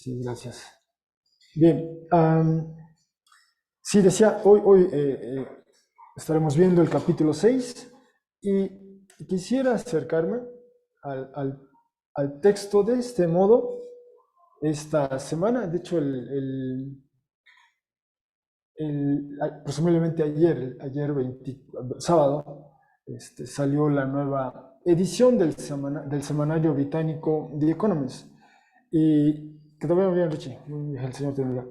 Sí, gracias. Bien, sí, decía, hoy estaremos viendo el capítulo 6 y quisiera acercarme al, al- al texto de este modo esta semana. De hecho, presumiblemente ayer sábado, salió la nueva edición del semanario británico The Economist. Y que te veo bien, Richie. Muy bien, el Señor te bendiga.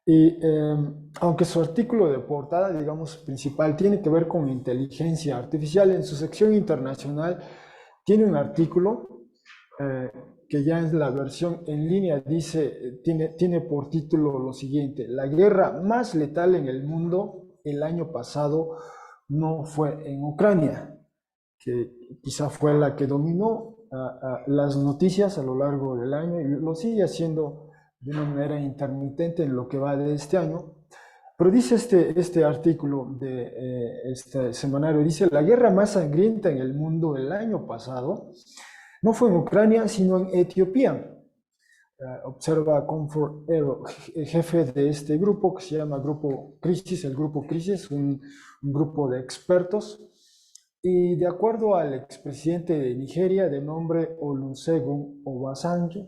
Y aunque su artículo de portada, digamos, principal, tiene que ver con inteligencia artificial, en su sección internacional tiene un artículo eh, que ya es la versión en línea, tiene por título lo siguiente: la guerra más letal en el mundo el año pasado no fue en Ucrania, que quizá fue la que dominó las noticias a lo largo del año y lo sigue haciendo de una manera intermitente en lo que va de este año. Pero dice este artículo de este semanario, dice: la guerra más sangrienta en el mundo el año pasado no fue en Ucrania, sino en Etiopía. Observa Comfort Aero, jefe de este grupo que se llama Grupo Crisis, el Grupo Crisis, un grupo de expertos. Y de acuerdo al expresidente de Nigeria de nombre Olusegun Obasanjo,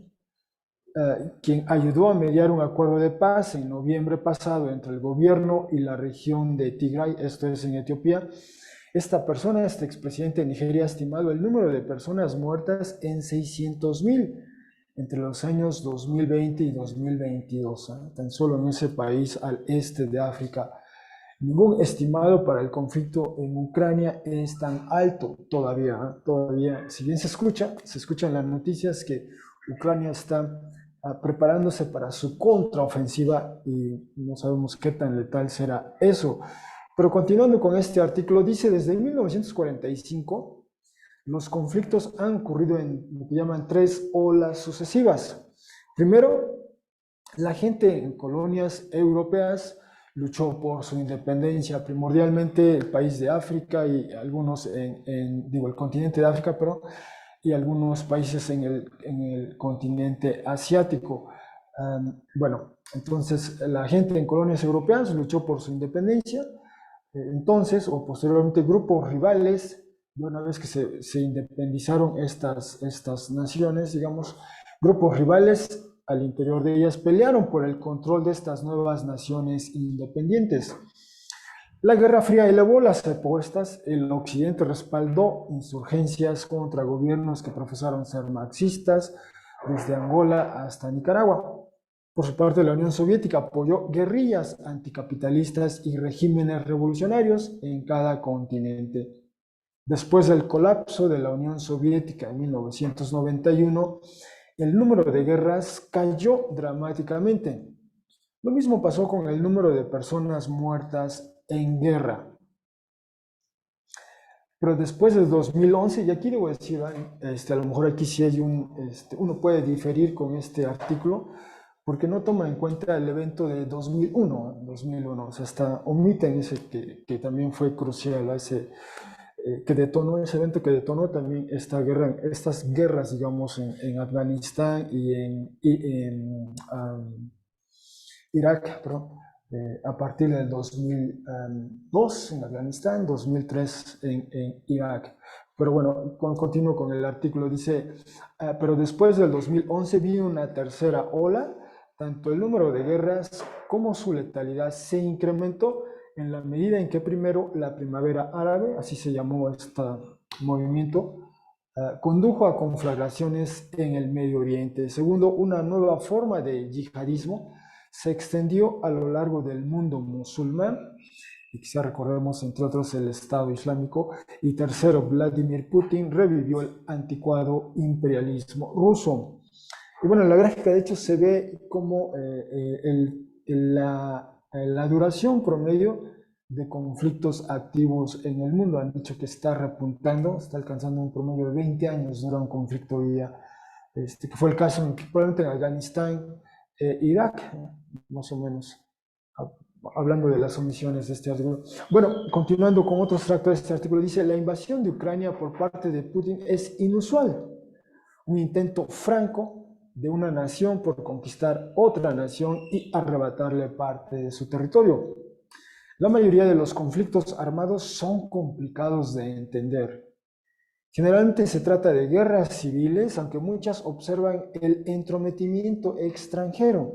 quien ayudó a mediar un acuerdo de paz en noviembre pasado entre el gobierno y la región de Tigray, esto es en Etiopía. Esta persona, este expresidente de Nigeria, ha estimado el número de personas muertas en 600.000 entre los años 2020 y 2022, tan solo en ese país al este de África. Ningún estimado para el conflicto en Ucrania es tan alto todavía. Todavía, si bien se escucha en las noticias que Ucrania está preparándose para su contraofensiva y no sabemos qué tan letal será eso. Pero continuando con este artículo, dice: desde 1945 los conflictos han ocurrido en lo que llaman tres olas sucesivas. Primero, la gente en colonias europeas luchó por su independencia, primordialmente el país de África y algunos digo, el continente de África, pero y algunos países en el continente asiático. Bueno, entonces la gente en colonias europeas luchó por su independencia. Entonces, o posteriormente, grupos rivales, y una vez que se independizaron estas naciones, digamos, grupos rivales al interior de ellas pelearon por el control de estas nuevas naciones independientes. La Guerra Fría elevó las apuestas, el Occidente respaldó insurgencias contra gobiernos que profesaron ser marxistas, desde Angola hasta Nicaragua. Por su parte, la Unión Soviética apoyó guerrillas anticapitalistas y regímenes revolucionarios en cada continente. Después del colapso de la Unión Soviética en 1991, el número de guerras cayó dramáticamente. Lo mismo pasó con el número de personas muertas en guerra. Pero después del 2011, y aquí debo decir, a lo mejor aquí sí hay uno puede diferir con este artículo, porque no toma en cuenta el evento de 2001, o sea, omiten ese que también fue crucial, que detonó ese evento, que detonó también estas guerras, digamos, en Afganistán y en Irak, perdón, a partir del 2002 en Afganistán, 2003 en Irak. Pero bueno, continúo con el artículo, dice: pero después del 2011 vino una tercera ola, tanto el número de guerras como su letalidad se incrementó en la medida en que primero la primavera árabe, así se llamó este movimiento, condujo a conflagraciones en el Medio Oriente. Segundo, una nueva forma de yihadismo se extendió a lo largo del mundo musulmán, y quizá recordemos entre otros el Estado Islámico. Y tercero, Vladimir Putin revivió el anticuado imperialismo ruso. Y bueno, en la gráfica de hecho se ve como la duración promedio de conflictos activos en el mundo. Han dicho que está repuntando, está alcanzando un promedio de 20 años dura un conflicto hoy día, que fue el caso probablemente en Afganistán, Irak, más o menos, hablando de las omisiones de este artículo. Bueno, continuando con otro extracto de este artículo, dice: la invasión de Ucrania por parte de Putin es inusual, un intento franco de una nación por conquistar otra nación y arrebatarle parte de su territorio. La mayoría de los conflictos armados son complicados de entender. Generalmente se trata de guerras civiles, aunque muchas observan el entrometimiento extranjero.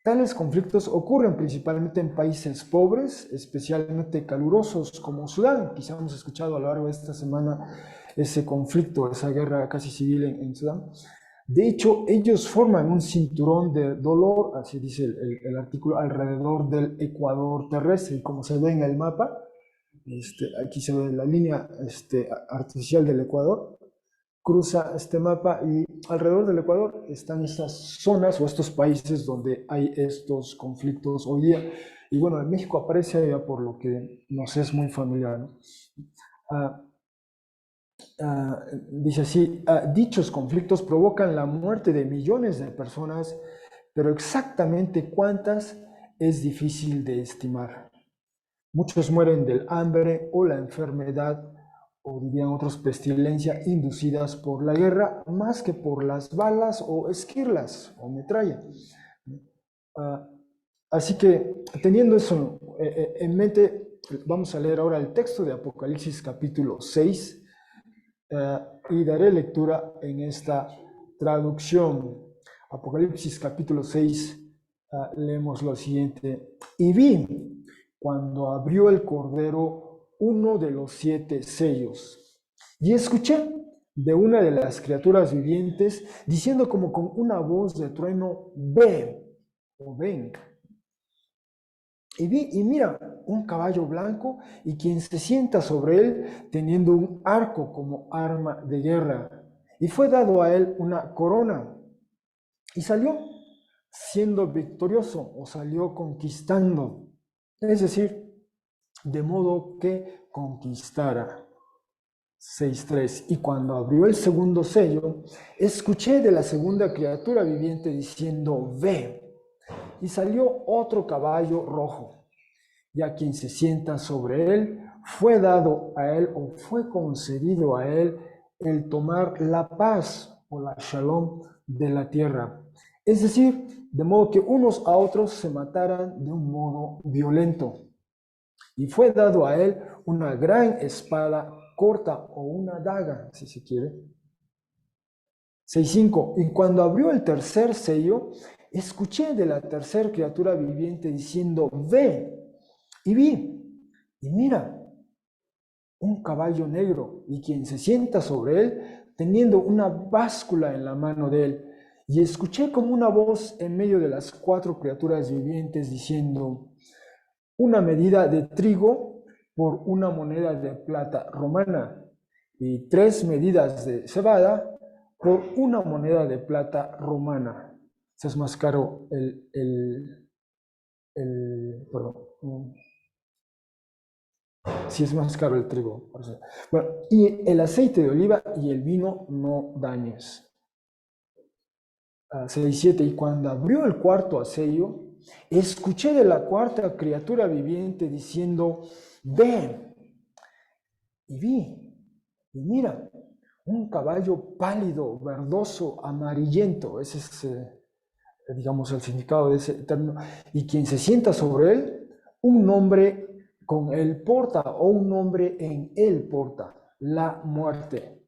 Tales conflictos ocurren principalmente en países pobres, especialmente calurosos como Sudán. Quizá hemos escuchado a lo largo de esta semana ese conflicto, esa guerra casi civil en Sudán. De hecho, ellos forman un cinturón de dolor, así dice el artículo, alrededor del ecuador terrestre. Y como se ve en el mapa, aquí se ve la línea artificial del Ecuador, cruza este mapa y alrededor del Ecuador están estas zonas o estos países donde hay estos conflictos hoy día. Y bueno, en México aparece allá por lo que nos es muy familiar, ¿no? Dice así, dichos conflictos provocan la muerte de millones de personas, pero exactamente cuántas es difícil de estimar. Muchos mueren del hambre o la enfermedad, o dirían otros pestilencia, inducidas por la guerra, más que por las balas o esquirlas o metralla. Así que teniendo eso en mente, vamos a leer ahora el texto de Apocalipsis capítulo 6 y daré lectura en esta traducción. Apocalipsis capítulo 6, leemos lo siguiente. Y vi cuando abrió el Cordero uno de los 7 sellos, y escuché de una de las criaturas vivientes diciendo como con una voz de trueno, ve o ven. Y vi, y mira, un caballo blanco y quien se sienta sobre él teniendo un arco como arma de guerra. Y fue dado a él una corona. Y salió siendo victorioso o salió conquistando. Es decir, de modo que conquistara. 6.3. Y cuando abrió el segundo sello, escuché de la segunda criatura viviente diciendo, ve. Y salió otro caballo rojo, y a quien se sienta sobre él, fue dado a él o fue concedido a él el tomar la paz o la shalom de la tierra. Es decir, de modo que unos a otros se mataran de un modo violento. Y fue dado a él una gran espada corta o una daga, si se quiere. 6.5. Y cuando abrió el tercer sello, escuché de la tercera criatura viviente diciendo, ve. Y vi, y mira, un caballo negro, y quien se sienta sobre él, teniendo una báscula en la mano de él. Y escuché como una voz en medio de las 4 criaturas vivientes diciendo, una medida de trigo por una moneda de plata romana, y 3 medidas de cebada por una moneda de plata romana. Eso es más caro perdón. Si es más caro el trigo. Bueno, y el aceite de oliva y el vino no dañes. 6.7. Y cuando abrió el cuarto sello, escuché de la cuarta criatura viviente diciendo, ven. Y vi, y mira, un caballo pálido, verdoso, amarillento. Ese es, digamos, el significado de ese término. Y quien se sienta sobre él, un nombre con él porta, o un nombre en él porta, la muerte.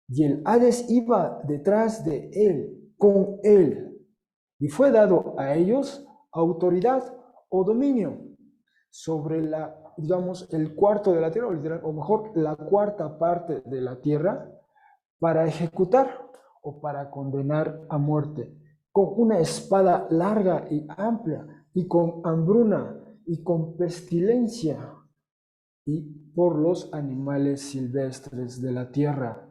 Y el Hades iba detrás de él, con él. Y fue dado a ellos autoridad o dominio sobre digamos, el cuarto de la tierra, o mejor, la cuarta parte de la tierra, para ejecutar o para condenar a muerte, con una espada larga y amplia, y con hambruna, y con pestilencia, y por los animales silvestres de la tierra.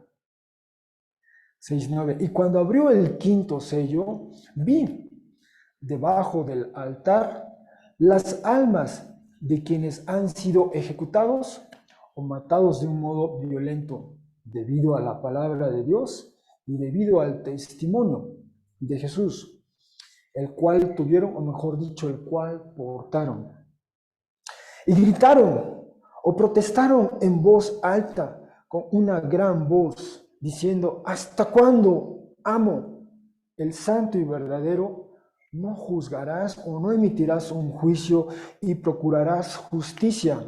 6.9. Y cuando abrió el quinto sello, vi debajo del altar las almas de quienes han sido ejecutados o matados de un modo violento debido a la palabra de Dios y debido al testimonio de Jesús, el cual tuvieron, o mejor dicho, el cual portaron. Y gritaron o protestaron en voz alta con una gran voz, diciendo, ¿hasta cuándo, amo? el santo y verdadero, no juzgarás o no emitirás un juicio y procurarás justicia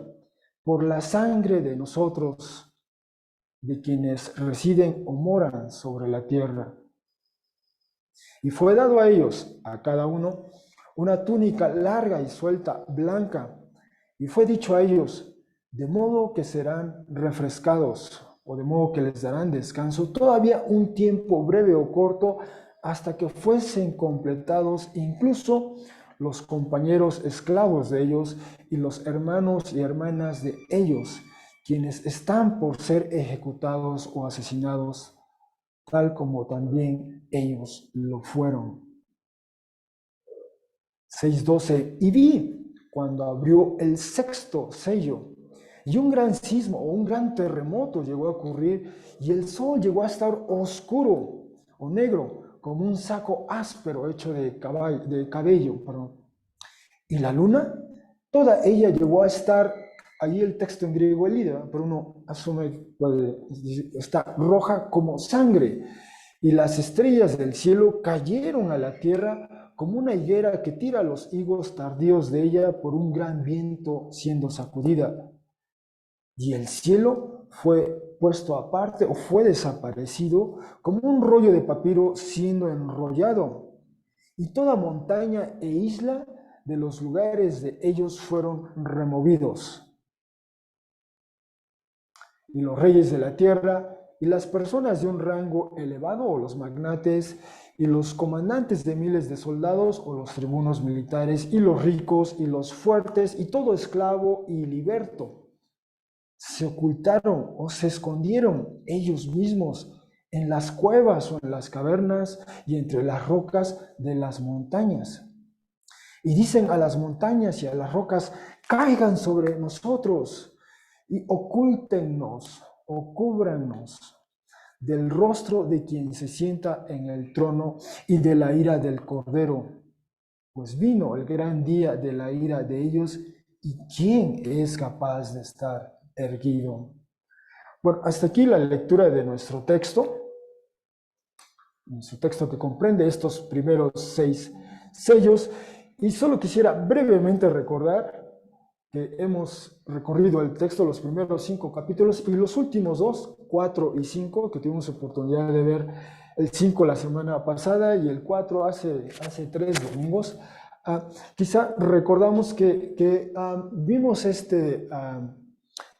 por la sangre de nosotros, de quienes residen o moran sobre la tierra. Y fue dado a ellos, a cada uno, una túnica larga y suelta, blanca, y fue dicho a ellos, de modo que serán refrescados, o de modo que les darán descanso, todavía un tiempo breve o corto, hasta que fuesen completados incluso los compañeros esclavos de ellos y los hermanos y hermanas de ellos, quienes están por ser ejecutados o asesinados, tal como también ellos lo fueron. 6:12. Y vi cuando abrió el sexto sello, y un gran sismo o un gran terremoto llegó a ocurrir, y el sol llegó a estar oscuro o negro, como un saco áspero hecho de cabello. Perdón. Y la luna, toda ella llegó a estar, ahí el texto en griego es líder, pero uno asume, está roja como sangre. Y las estrellas del cielo cayeron a la tierra como una higuera que tira los higos tardíos de ella por un gran viento siendo sacudida. Y el cielo fue puesto aparte o fue desaparecido como un rollo de papiro siendo enrollado. Y toda montaña e isla de los lugares de ellos fueron removidos. Y los reyes de la tierra y las personas de un rango elevado o los magnates y los comandantes de miles de soldados o los tribunos militares y los ricos y los fuertes y todo esclavo y liberto se ocultaron o se escondieron ellos mismos en las cuevas o en las cavernas y entre las rocas de las montañas. Y dicen a las montañas y a las rocas, caigan sobre nosotros y ocúltennos o cúbranos del rostro de quien se sienta en el trono y de la ira del Cordero. Pues vino el gran día de la ira de ellos, y ¿quién es capaz de estar erguido? Bueno, hasta aquí la lectura de nuestro texto que comprende estos primeros 6 sellos, y solo quisiera brevemente recordar que hemos recorrido el texto, los primeros 5 capítulos y los últimos 2, 4 y 5, que tuvimos oportunidad de ver el 5 la semana pasada y el 4 hace 3 domingos. Quizá recordamos que vimos entre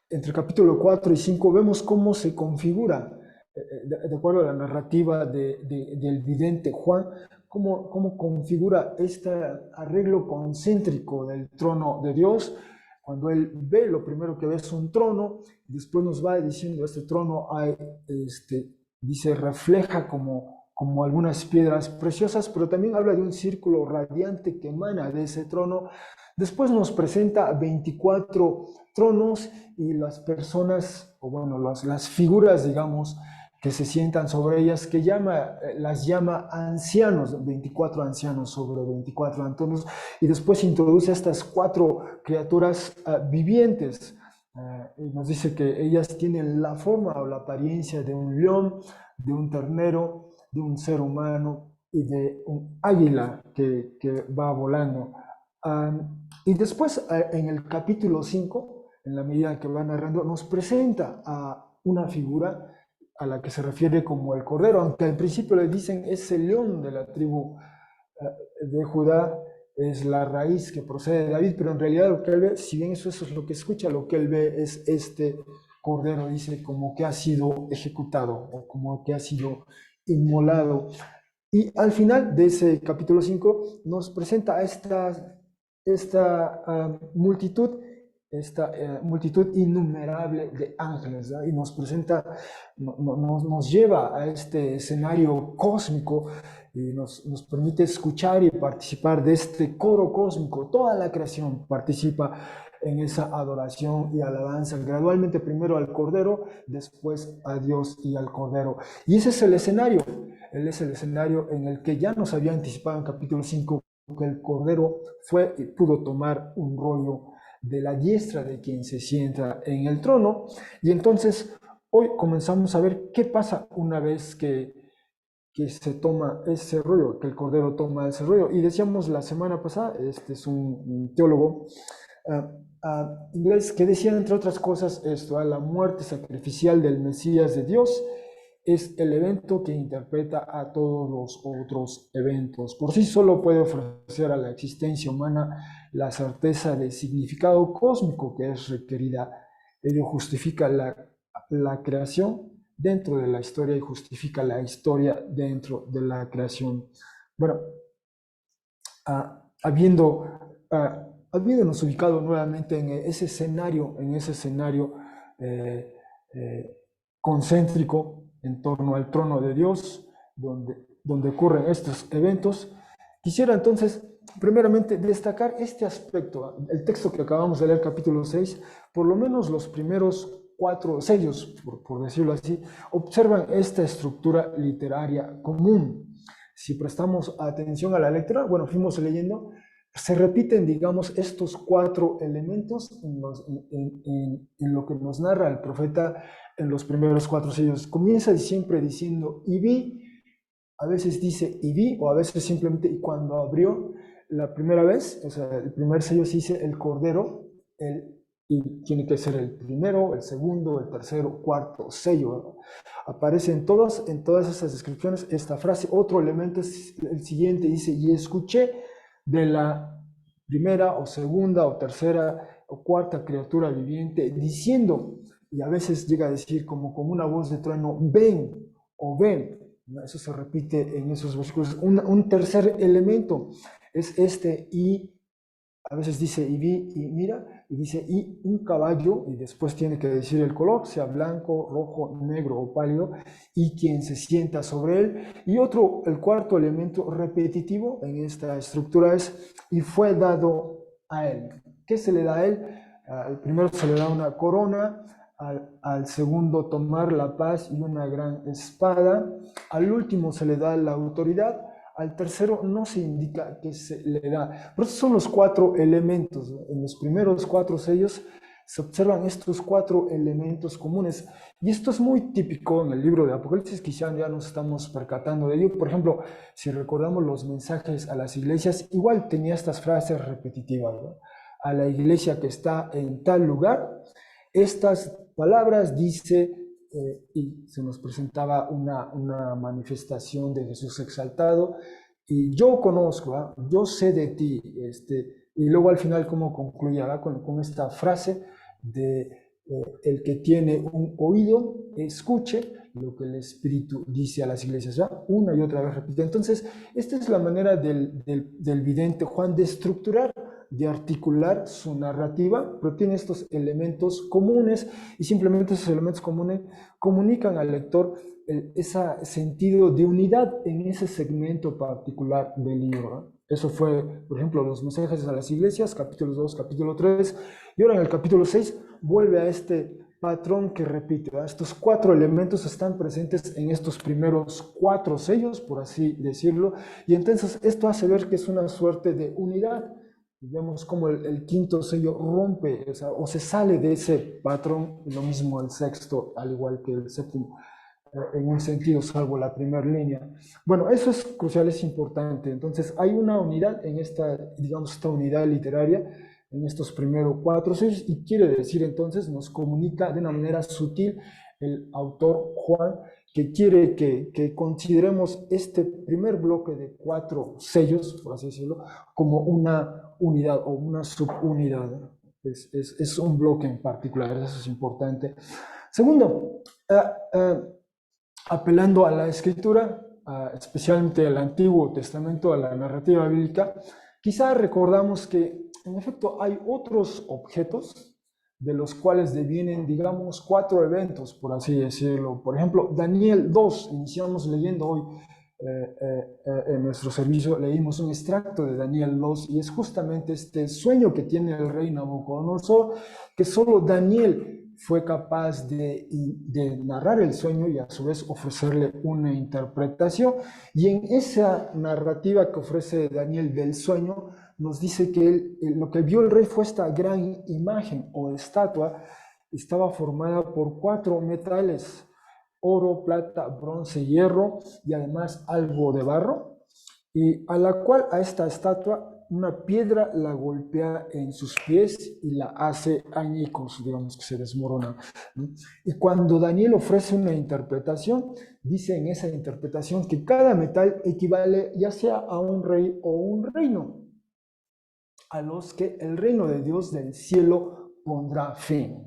el capítulo 4 y 5, vemos cómo se configura, de acuerdo a la narrativa del vidente Juan, cómo configura este arreglo concéntrico del trono de Dios. Cuando él ve, lo primero que ve es un trono, después nos va diciendo, este trono dice, refleja como algunas piedras preciosas, pero también habla de un círculo radiante que emana de ese trono. Después nos presenta 24 tronos y las personas, o bueno, las figuras, digamos, que se sientan sobre ellas, que las llama ancianos, 24 ancianos sobre 24 tronos, y después introduce a estas 4 criaturas vivientes. Y nos dice que ellas tienen la forma o la apariencia de un león, de un ternero, de un ser humano y de un águila que va volando. Y después, en el capítulo 5, en la medida que va narrando, nos presenta a una figura a la que se refiere como el Cordero, aunque al principio le dicen es el león de la tribu de Judá, es la raíz que procede de David, pero en realidad lo que él ve, si bien eso es lo que escucha, lo que él ve es este Cordero, dice, como que ha sido ejecutado o como que ha sido inmolado. Y al final de ese capítulo 5 nos presenta esta multitud innumerable de ángeles, ¿verdad? Y nos presenta, nos lleva a este escenario cósmico y nos permite escuchar y participar de este coro cósmico. Toda la creación participa en esa adoración y alabanza, gradualmente primero al Cordero, después a Dios y al Cordero. Y ese es el escenario. Él es el escenario en el que ya nos había anticipado en capítulo 5 que el Cordero fue y pudo tomar un rollo de la diestra de quien se sienta en el trono. Y entonces hoy comenzamos a ver qué pasa una vez que que se toma ese rollo, que el Cordero toma ese rollo. Y decíamos la semana pasada, este es un teólogo inglés que decía, entre otras cosas, esto: la muerte sacrificial del Mesías de Dios es el evento que interpreta a todos los otros eventos. Por sí solo puede ofrecer a la existencia humana la certeza de significado cósmico que es requerida. Ello justifica la creación dentro de la historia y justifica la historia dentro de la creación. Bueno, habiéndonos ubicado nuevamente en ese escenario eh, eh, concéntrico en torno al trono de Dios, donde ocurren estos eventos, quisiera entonces primeramente destacar este aspecto. El texto que acabamos de leer, capítulo 6, por lo menos los primeros 4 sellos, por decirlo así, observan esta estructura literaria común. Si prestamos atención a la lectura, bueno, fuimos leyendo, se repiten, digamos, estos 4 elementos en lo que nos narra el profeta en los primeros 4 sellos. Comienza siempre diciendo, y vi, a veces dice, y vi, o a veces simplemente, y cuando abrió la primera vez, o sea, el primer sello se dice el Cordero, y tiene que ser el primero, el segundo, el tercero, cuarto sello, ¿no? Aparece en todas esas descripciones esta frase. Otro elemento es el siguiente, dice, y escuché de la primera o segunda o tercera o cuarta criatura viviente diciendo, y a veces llega a decir como una voz de trueno, ven o ven. Eso se repite en esos versículos. Un tercer elemento es este, y a veces dice y vi y mira, y dice y un caballo, y después tiene que decir el color, sea blanco, rojo, negro o pálido, y quien se sienta sobre él. Y el cuarto elemento repetitivo en esta estructura es y fue dado a él. ¿Qué se le da a él? Al primero se le da una corona, al segundo tomar la paz y una gran espada, al último se le da la autoridad, al tercero no se indica que se le da. Pero estos son los 4 elementos, ¿no? En los primeros 4 sellos se observan estos 4 elementos comunes. Y esto es muy típico en el libro de Apocalipsis, quizá ya nos estamos percatando de ello. Por ejemplo, si recordamos los mensajes a las iglesias, igual tenía estas frases repetitivas, ¿no? A la iglesia que está en tal lugar, estas palabras dice, y se nos presentaba una manifestación de Jesús exaltado, y yo conozco, ¿eh? Yo sé de ti, y luego al final cómo concluía con esta frase de el que tiene un oído, escuche lo que el Espíritu dice a las iglesias, ¿verdad? Una y otra vez repite. Entonces, esta es la manera del vidente Juan de estructurar, de articular su narrativa, pero tiene estos elementos comunes, y simplemente esos elementos comunes comunican al lector ese sentido de unidad en ese segmento particular del libro, ¿no? Eso fue, por ejemplo, los mensajes a las iglesias, capítulo 2, capítulo 3, y ahora en el capítulo 6 vuelve a este patrón que repite, ¿verdad? Estos 4 elementos están presentes en estos primeros 4 sellos, por así decirlo, y entonces esto hace ver que es una suerte de unidad. Vemos como el quinto sello rompe, o se sale de ese patrón, lo mismo el sexto, al igual que el séptimo, en un sentido, salvo la primera línea. Bueno, eso es crucial, es importante. Entonces, hay una unidad en esta, digamos, esta unidad literaria, en estos primeros 4 sellos, y quiere decir entonces, nos comunica de una manera sutil el autor Juan, que quiere que consideremos este primer bloque de 4 sellos, por así decirlo, como una unidad o una subunidad. Es un bloque en particular, eso es importante. Segundo, apelando a la escritura, especialmente al Antiguo Testamento, a la narrativa bíblica, quizá recordamos que en efecto hay otros objetos de los cuales devienen, digamos, 4 eventos, por así decirlo. Por ejemplo, Daniel 2, iniciamos leyendo hoy en nuestro servicio, leímos un extracto de Daniel 2, y es justamente este sueño que tiene el rey Nabucodonosor, que solo Daniel fue capaz de narrar el sueño y a su vez ofrecerle una interpretación. Y en esa narrativa que ofrece Daniel del sueño, nos dice que lo que vio el rey fue esta gran imagen o estatua. Estaba formada por 4 metales, oro, plata, bronce, hierro y además algo de barro, y a la cual a esta estatua una piedra la golpea en sus pies y la hace añicos, digamos que se desmorona, ¿no? Y cuando Daniel ofrece una interpretación, dice en esa interpretación que cada metal equivale ya sea a un rey o un reino, a los que el reino de Dios del cielo pondrá fin.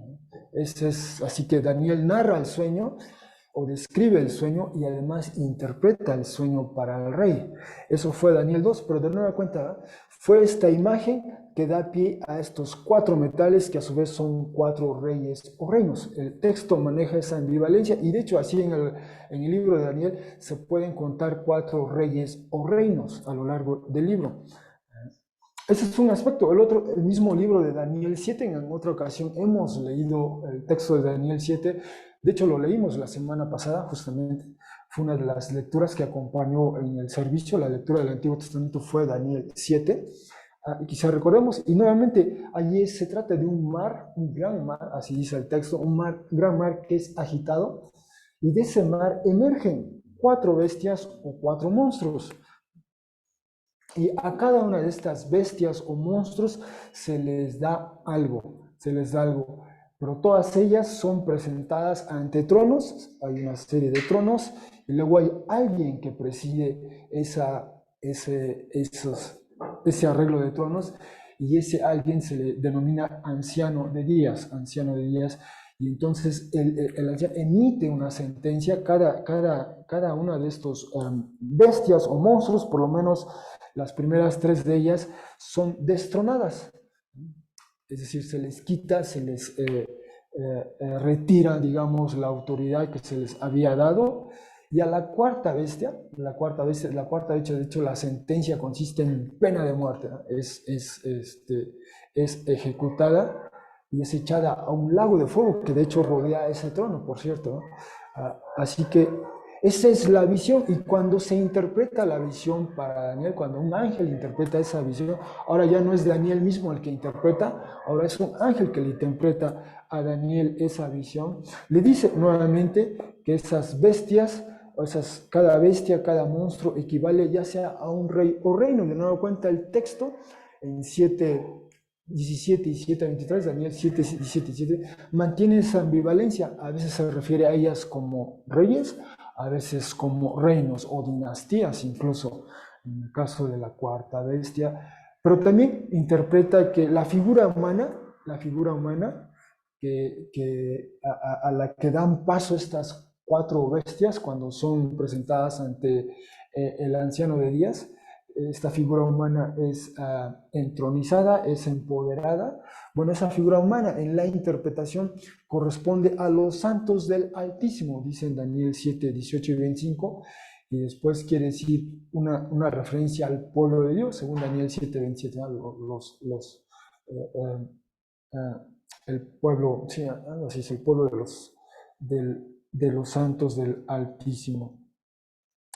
Así que Daniel narra el sueño o describe el sueño y además interpreta el sueño para el rey. Eso fue Daniel 2, pero de nueva cuenta fue esta imagen que da pie a estos 4 metales que a su vez son 4 reyes o reinos. El texto maneja esa ambivalencia y de hecho así en el libro de Daniel se pueden contar 4 reyes o reinos a lo largo del libro. Ese es un aspecto. El mismo libro de Daniel 7, en otra ocasión hemos leído el texto de Daniel 7. De hecho, lo leímos la semana pasada, justamente. Fue una de las lecturas que acompañó en el servicio. La lectura del Antiguo Testamento fue Daniel 7. Y quizá recordemos, y nuevamente, allí se trata de un mar, un gran mar, así dice el texto, un gran mar que es agitado. Y de ese mar emergen 4 bestias o 4 monstruos. Y a cada una de estas bestias o monstruos se les da algo, pero todas ellas son presentadas ante tronos, hay una serie de tronos, y luego hay alguien que preside ese arreglo de tronos, y ese alguien se le denomina anciano de días, y entonces el anciano emite una sentencia, cada una de estos bestias o monstruos, por lo menos las primeras 3 de ellas son destronadas, es decir, se les quita, se les retira, digamos, la autoridad que se les había dado, y a la cuarta bestia, de hecho, la sentencia consiste en pena de muerte, ¿no? Es ejecutada y es echada a un lago de fuego que de hecho rodea ese trono, por cierto, ¿no? Así que esa es la visión, y cuando se interpreta la visión para Daniel, cuando un ángel interpreta esa visión, ahora ya no es Daniel mismo el que interpreta, ahora es un ángel que le interpreta a Daniel esa visión. Le dice nuevamente que esas bestias, cada bestia, cada monstruo equivale ya sea a un rey o reino. De nuevo cuenta el texto en 7:17 y 7:23, Daniel 7:17 y 7, mantiene esa ambivalencia. A veces se refiere a ellas como reyes, a veces como reinos o dinastías, incluso en el caso de la cuarta bestia, pero también interpreta que la figura humana a la que dan paso estas 4 bestias cuando son presentadas ante el anciano de días, esta figura humana es entronizada, es empoderada. Bueno, esa figura humana en la interpretación corresponde a los santos del Altísimo, dice en Daniel 7, 18 y 25, y después quiere decir una referencia al pueblo de Dios, según Daniel 7, 27, el pueblo, sí, así es, el pueblo de los santos del Altísimo.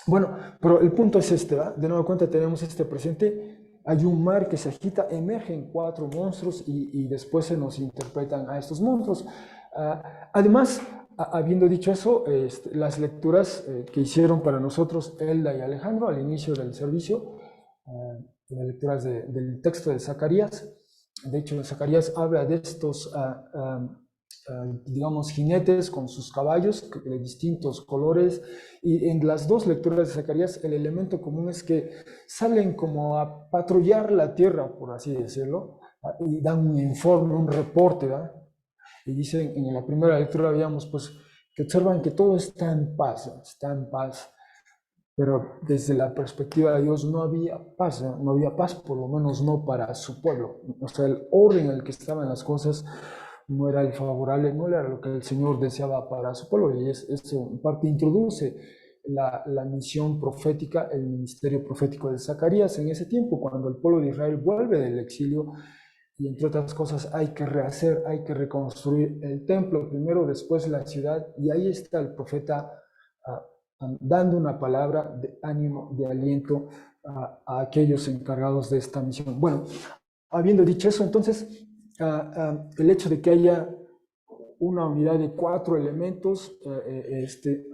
Bueno, pero el punto es este, ¿verdad? De nuevo cuenta tenemos este presente, hay un mar que se agita, emergen 4 monstruos y después se nos interpretan a estos monstruos. Además, habiendo dicho eso, las lecturas que hicieron para nosotros Elda y Alejandro al inicio del servicio, las lecturas del texto de Zacarías, de hecho Zacarías habla de estos digamos, jinetes con sus caballos de distintos colores, y en las 2 lecturas de Zacarías el elemento común es que salen como a patrullar la tierra, por así decirlo, y dan un informe, un reporte, ¿verdad? Y dicen, en la primera lectura veíamos pues que observan que todo está en paz, pero desde la perspectiva de Dios no había paz, no había paz, por lo menos no para su pueblo. O sea, el orden en el que estaban las cosas no era el favorable, no era lo que el Señor deseaba para su pueblo, y eso en parte introduce la misión profética, el ministerio profético de Zacarías en ese tiempo, cuando el pueblo de Israel vuelve del exilio, y entre otras cosas hay que rehacer, hay que reconstruir el templo primero, después la ciudad, y ahí está el profeta dando una palabra de ánimo, de aliento a aquellos encargados de esta misión. Bueno, habiendo dicho eso, entonces, el hecho de que haya una unidad de 4 elementos,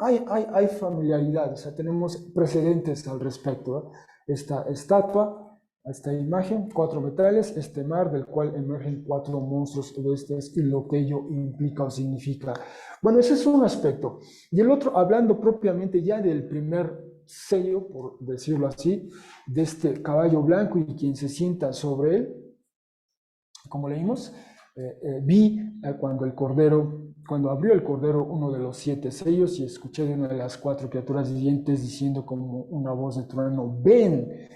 hay familiaridad, o sea, tenemos precedentes al respecto, ¿eh? Esta estatua, esta imagen, 4 metales, este mar del cual emergen 4 monstruos bestias y lo que ello implica o significa. Bueno, ese es un aspecto. Y el otro, hablando propiamente ya del primer sello, por decirlo así, de este caballo blanco y quien se sienta sobre él, como leímos, vi cuando abrió el cordero uno de los 7 sellos y escuché de una de las 4 criaturas vivientes diciendo como una voz de trueno, ven,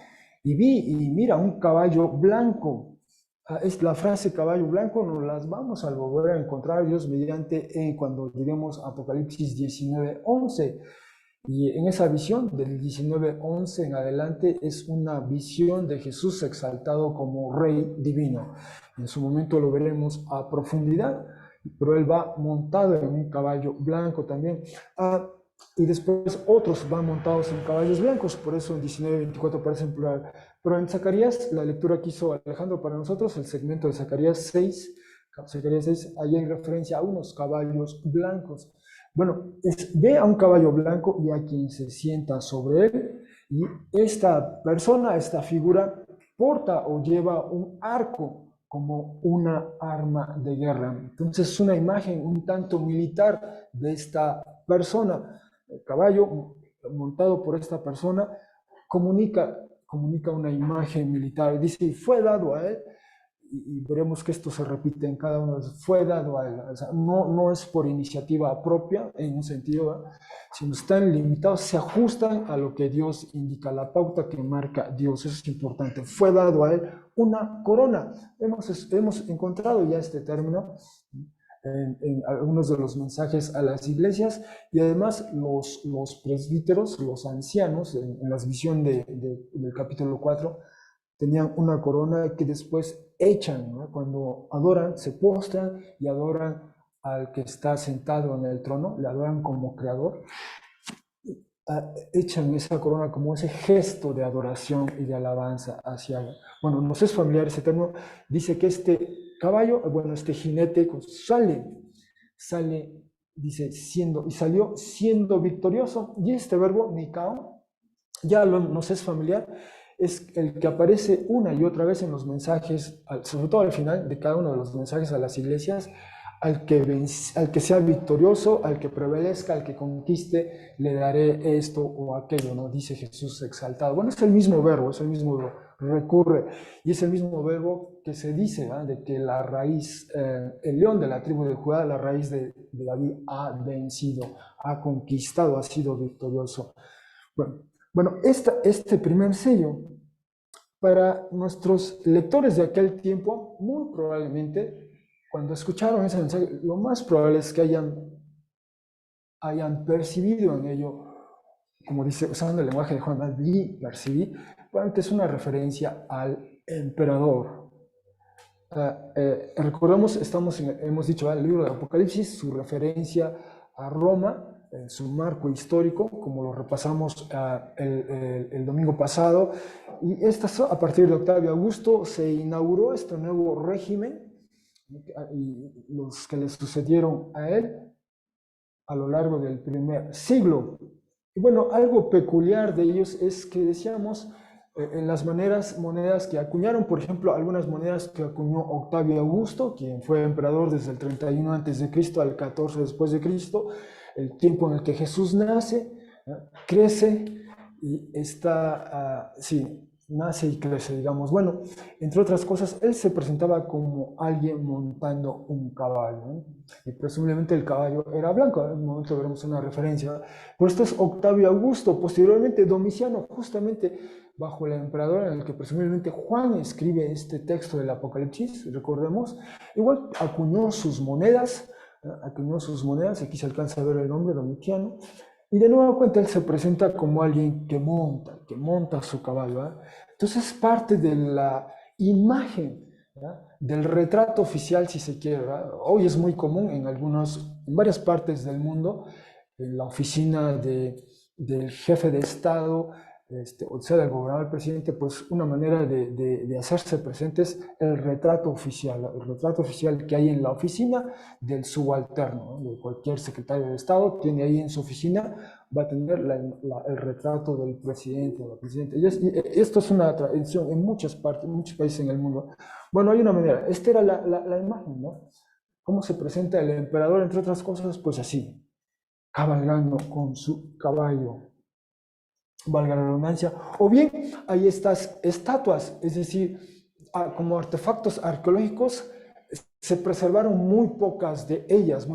y vi y mira un caballo blanco. Es la frase caballo blanco, nos las vamos a volver a encontrar Dios mediante cuando lleguemos a Apocalipsis 19:11. Y en esa visión del 19:11 en adelante es una visión de Jesús exaltado como Rey divino. En su momento lo veremos a profundidad, pero él va montado en un caballo blanco también. Y después otros van montados en caballos blancos, por eso en 19:24 aparece en plural. Pero en Zacarías, la lectura que hizo Alejandro para nosotros, el segmento de Zacarías 6, ahí hay referencia a unos caballos blancos. Bueno, ve a un caballo blanco y a quien se sienta sobre él, y esta persona, esta figura, porta o lleva un arco como una arma de guerra. Entonces es una imagen un tanto militar de esta persona. El caballo montado por esta persona comunica una imagen militar. Dice, y fue dado a él, y veremos que esto se repite en cada uno de los, fue dado a él. O sea, no es por iniciativa propia, en un sentido, sino están limitados, se ajustan a lo que Dios indica, la pauta que marca Dios. Eso es importante. Fue dado a él una corona. Hemos encontrado ya este término en algunos de los mensajes a las iglesias, y además los presbíteros, los ancianos, en la visión del capítulo 4, tenían una corona que después echan, ¿no? Cuando adoran, se postran y adoran al que está sentado en el trono, le adoran como creador, echan esa corona como ese gesto de adoración y de alabanza hacia él. Bueno, nos es familiar ese término. Dice que este caballo, bueno, este jinete sale, dice, salió siendo victorioso, y este verbo, nikao, ya nos es familiar, es el que aparece una y otra vez en los mensajes, sobre todo al final de cada uno de los mensajes a las iglesias. Al que sea victorioso, al que prevalezca, al que conquiste, le daré esto o aquello, ¿no? Dice Jesús exaltado. Bueno, es el mismo verbo, recurre, y es el mismo verbo que se dice, ¿eh? De que la raíz, el león de la tribu de Judá, la raíz de David, ha vencido, ha conquistado, ha sido victorioso. Bueno, este primer sello, para nuestros lectores de aquel tiempo, muy probablemente, cuando escucharon ese mensaje, lo más probable es que hayan percibido en ello, como dice, usando el lenguaje de Juan, percibí, probablemente es una referencia al emperador. Recordemos, hemos dicho el libro de Apocalipsis, su referencia a Roma, su marco histórico, como lo repasamos el domingo pasado, y a partir de Octavio Augusto se inauguró este nuevo régimen, y los que le sucedieron a él a lo largo del primer siglo. Y bueno, algo peculiar de ellos es que decíamos en las monedas que acuñaron, por ejemplo, algunas monedas que acuñó Octavio Augusto, quien fue emperador desde el 31 a.C. al 14 después de Cristo, el tiempo en el que Jesús nace, crece y está, nace y crece, digamos. Bueno, entre otras cosas, él se presentaba como alguien montando un caballo, ¿no? Y presumiblemente el caballo era blanco. En un momento veremos una referencia. Por esto es Octavio Augusto, posteriormente Domiciano, justamente bajo el emperador en el que presumiblemente Juan escribe este texto del Apocalipsis, recordemos. Igual acuñó sus monedas, aquí se alcanza a ver el nombre, Domiciano. Y de nueva cuenta él se presenta como alguien que monta su caballo, ¿eh? Entonces es parte de la imagen, ¿verdad? Del retrato oficial, si se quiere, ¿verdad? Hoy es muy común en varias partes del mundo, en la oficina del jefe de Estado, o sea, del gobernador al presidente, pues una manera de hacerse presente es el retrato oficial que hay en la oficina del subalterno, ¿no? De cualquier secretario de Estado, tiene ahí en su oficina, va a tener el retrato del presidente o la presidenta. Y esto es una tradición en muchas partes, en muchos países en el mundo. Bueno, hay una manera, esta era la imagen, ¿no? ¿Cómo se presenta el emperador, entre otras cosas? Pues así, cabalgando con su caballo, valga la redundancia, o bien hay estas estatuas, es decir, como artefactos arqueológicos, se preservaron muy pocas de ellas,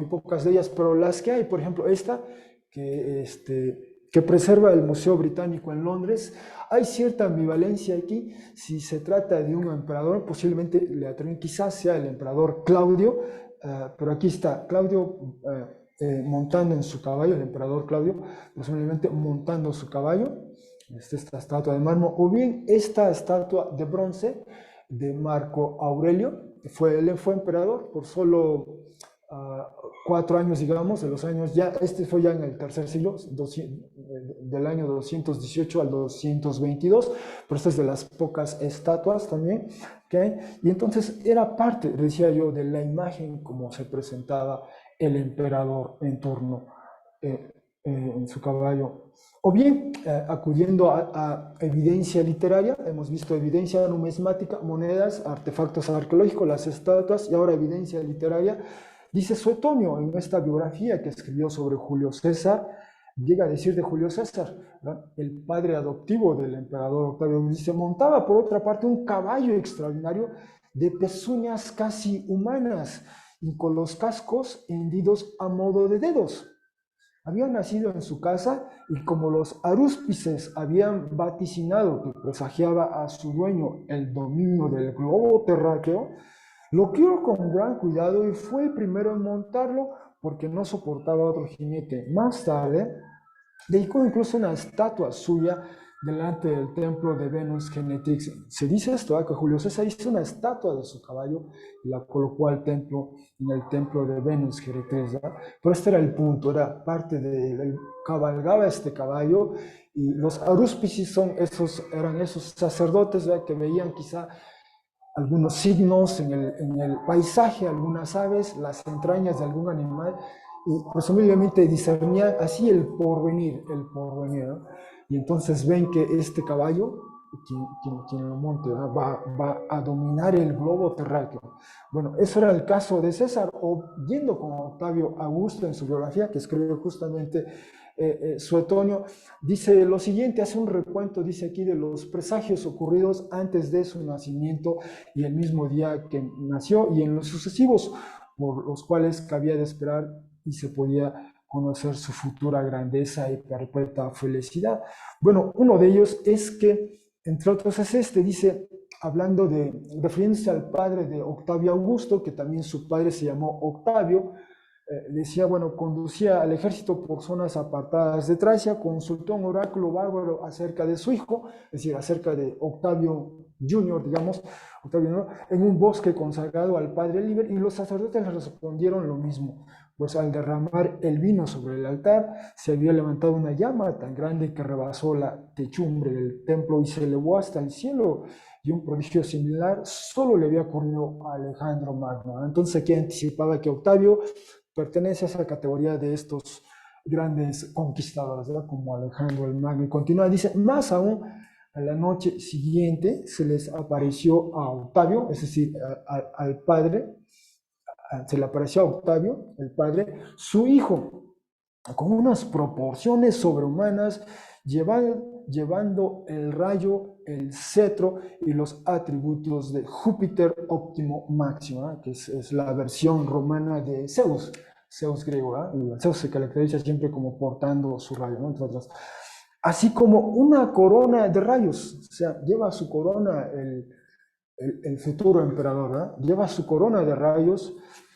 pero las que hay, por ejemplo, esta, que preserva el Museo Británico en Londres, hay cierta ambivalencia aquí, si se trata de un emperador, posiblemente le atribuyen, quizás sea el emperador Claudio, pero aquí está Claudio montando en su caballo, el emperador Claudio, posiblemente montando su caballo, esta estatua de mármol, o bien esta estatua de bronce de Marco Aurelio, él fue emperador por solo 4 años, digamos, de los años, ya, este fue ya en el tercer siglo, del año 218 al 222, pero esta es de las pocas estatuas también que hay, y entonces era parte, decía yo, de la imagen como se presentaba el emperador en turno en su caballo. O bien, acudiendo a evidencia literaria, hemos visto evidencia numismática, monedas, artefactos arqueológicos, las estatuas, y ahora evidencia literaria. Dice Suetonio en esta biografía que escribió sobre Julio César, llega a decir de Julio César, ¿verdad? El padre adoptivo del emperador Octavio, dice, montaba por otra parte un caballo extraordinario de pezuñas casi humanas y con los cascos hendidos a modo de dedos. Había nacido en su casa y como los arúspices habían vaticinado que presagiaba a su dueño el dominio del globo terráqueo, lo crió con gran cuidado y fue el primero en montarlo porque no soportaba otro jinete. Más tarde, dedicó incluso una estatua suya delante del templo de Venus Genetrix. Se dice esto, que Julio César hizo una estatua de su caballo y la colocó en el templo de Venus Genetrix. Pero este era el punto, era parte de, cabalgaba este caballo y los arúspices eran esos sacerdotes, ¿verdad? Que veían quizá algunos signos en el paisaje, algunas aves, las entrañas de algún animal, y presumiblemente discernían así el porvenir, ¿no? Y entonces ven que este caballo, quien lo monte, ¿no? va a dominar el globo terráqueo. Bueno, eso era el caso de César, o yendo con Octavio Augusto en su biografía, que escribió justamente Suetonio, dice lo siguiente, hace un recuento, dice aquí, de los presagios ocurridos antes de su nacimiento y el mismo día que nació y en los sucesivos, por los cuales cabía de esperar y se podía conocer su futura grandeza y perpetua felicidad. Bueno, uno de ellos es que, entre otros, es dice, hablando refiriéndose al padre de Octavio Augusto, que también su padre se llamó Octavio, decía, bueno, conducía al ejército por zonas apartadas de Tracia, consultó un oráculo bárbaro acerca de su hijo, es decir, acerca de Octavio Junior, digamos, Octavio, ¿no? En un bosque consagrado al padre Liber, y los sacerdotes le respondieron lo mismo, pues al derramar el vino sobre el altar se había levantado una llama tan grande que rebasó la techumbre del templo y se elevó hasta el cielo, y un prodigio similar solo le había ocurrido a Alejandro Magno. Entonces aquí anticipaba que Octavio pertenece a esa categoría de estos grandes conquistadores, ¿verdad? Como Alejandro el Magno. Y continúa, dice, más aún, a la noche siguiente se les apareció a Octavio, es decir, al padre, se le apareció a Octavio, el padre, su hijo, con unas proporciones sobrehumanas, llevando el rayo, el cetro y los atributos de Júpiter óptimo máximo, ¿eh? Que es la versión romana de Zeus, Zeus griego, ¿eh? Zeus se caracteriza siempre como portando su rayo, ¿no? Entre otras. Así como una corona de rayos, o sea, lleva su corona el futuro emperador, ¿eh? Lleva su corona de rayos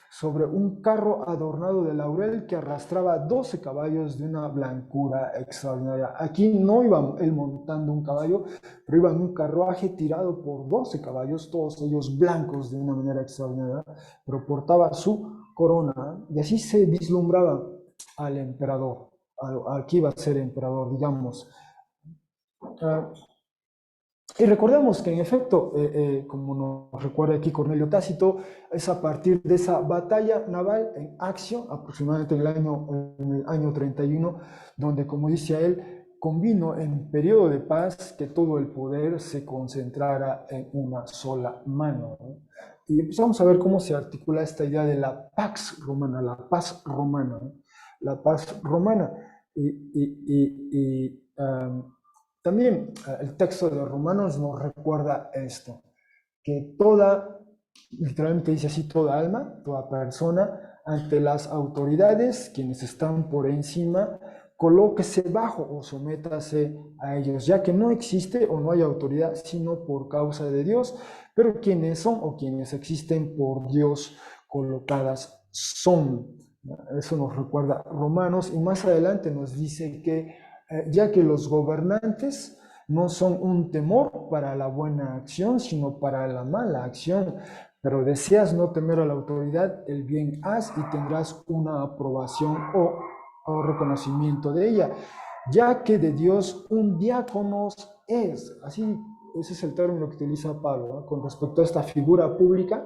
sobre un carro adornado de laurel que arrastraba 12 caballos de una blancura extraordinaria. Aquí no iba él montando un caballo, pero iba en un carruaje tirado por 12 caballos, todos ellos blancos de una manera extraordinaria, pero portaba su corona, y así se vislumbraba al emperador, al que iba a ser emperador, digamos. Y recordemos que en efecto, como nos recuerda aquí Cornelio Tácito, es a partir de esa batalla naval en Accio, aproximadamente en el año 31, donde, como dice él, convino en periodo de paz que todo el poder se concentrara en una sola mano, ¿no? Y empezamos a ver cómo se articula esta idea de la pax romana, la paz romana, ¿no? La paz romana. Y, también el texto de Romanos nos recuerda esto, que toda, literalmente dice así, toda alma, toda persona, ante las autoridades, quienes están por encima, colóquese bajo o sométase a ellos, ya que no existe o no hay autoridad sino por causa de Dios, pero quienes son o quienes existen por Dios colocadas son. Eso nos recuerda Romanos, y más adelante nos dice que ya que los gobernantes no son un temor para la buena acción, sino para la mala acción. Pero deseas no temer a la autoridad, el bien haz y tendrás una aprobación o reconocimiento de ella, ya que de Dios un diácono es. Así, ese es el término que utiliza Pablo, ¿no? Con respecto a esta figura pública,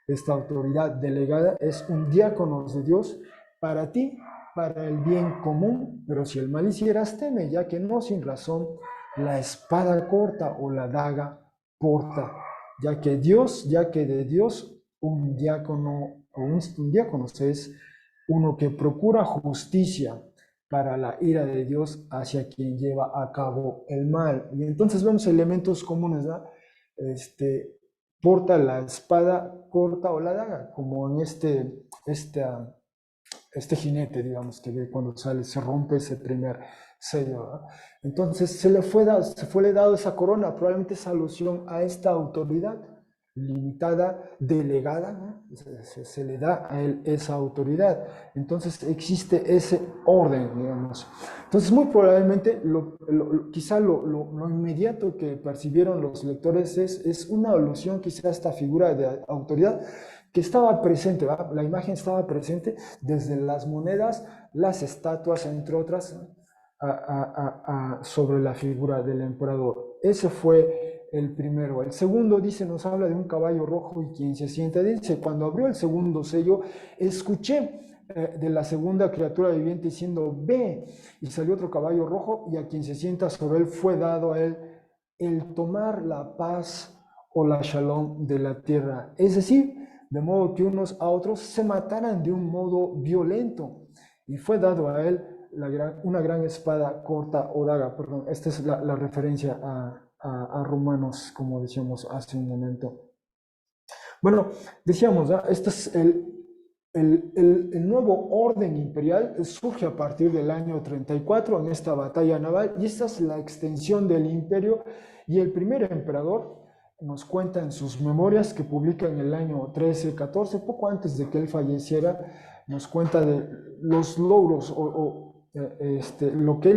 esta autoridad delegada es un diácono de Dios para ti, para el bien común, pero si el mal hicieras, teme, ya que no sin razón la espada corta o la daga porta, ya que de Dios un diácono o un diácono es uno que procura justicia para la ira de Dios hacia quien lleva a cabo el mal. Y entonces vemos elementos comunes, ¿no? Porta la espada corta o la daga, como en este jinete, digamos, que cuando sale se rompe ese primer sello, ¿no? Entonces se fue dado esa corona, probablemente esa alusión a esta autoridad limitada, delegada, ¿no? Se le da a él esa autoridad. Entonces existe ese orden, digamos. Entonces muy probablemente, quizá lo inmediato que percibieron los lectores es una alusión quizá a esta figura de autoridad que estaba presente, ¿verdad? La imagen estaba presente desde las monedas, las estatuas, entre otras, sobre la figura del emperador. Ese fue el primero. El segundo dice, nos habla de un caballo rojo y quien se sienta, dice, cuando abrió el segundo sello, escuché de la segunda criatura viviente diciendo, ve, y salió otro caballo rojo y a quien se sienta sobre él fue dado a él el tomar la paz o la shalom de la tierra. Es decir, de modo que unos a otros se mataran de un modo violento, y fue dado a él una gran espada corta o daga. Perdón, esta es la referencia a Romanos, como decíamos hace un momento. Bueno, decíamos, ¿no? Este es el nuevo orden imperial, surge a partir del año 34 en esta batalla naval, y esta es la extensión del imperio, y el primer emperador nos cuenta en sus memorias que publica en el año 13-14, poco antes de que él falleciera, nos cuenta de los logros lo que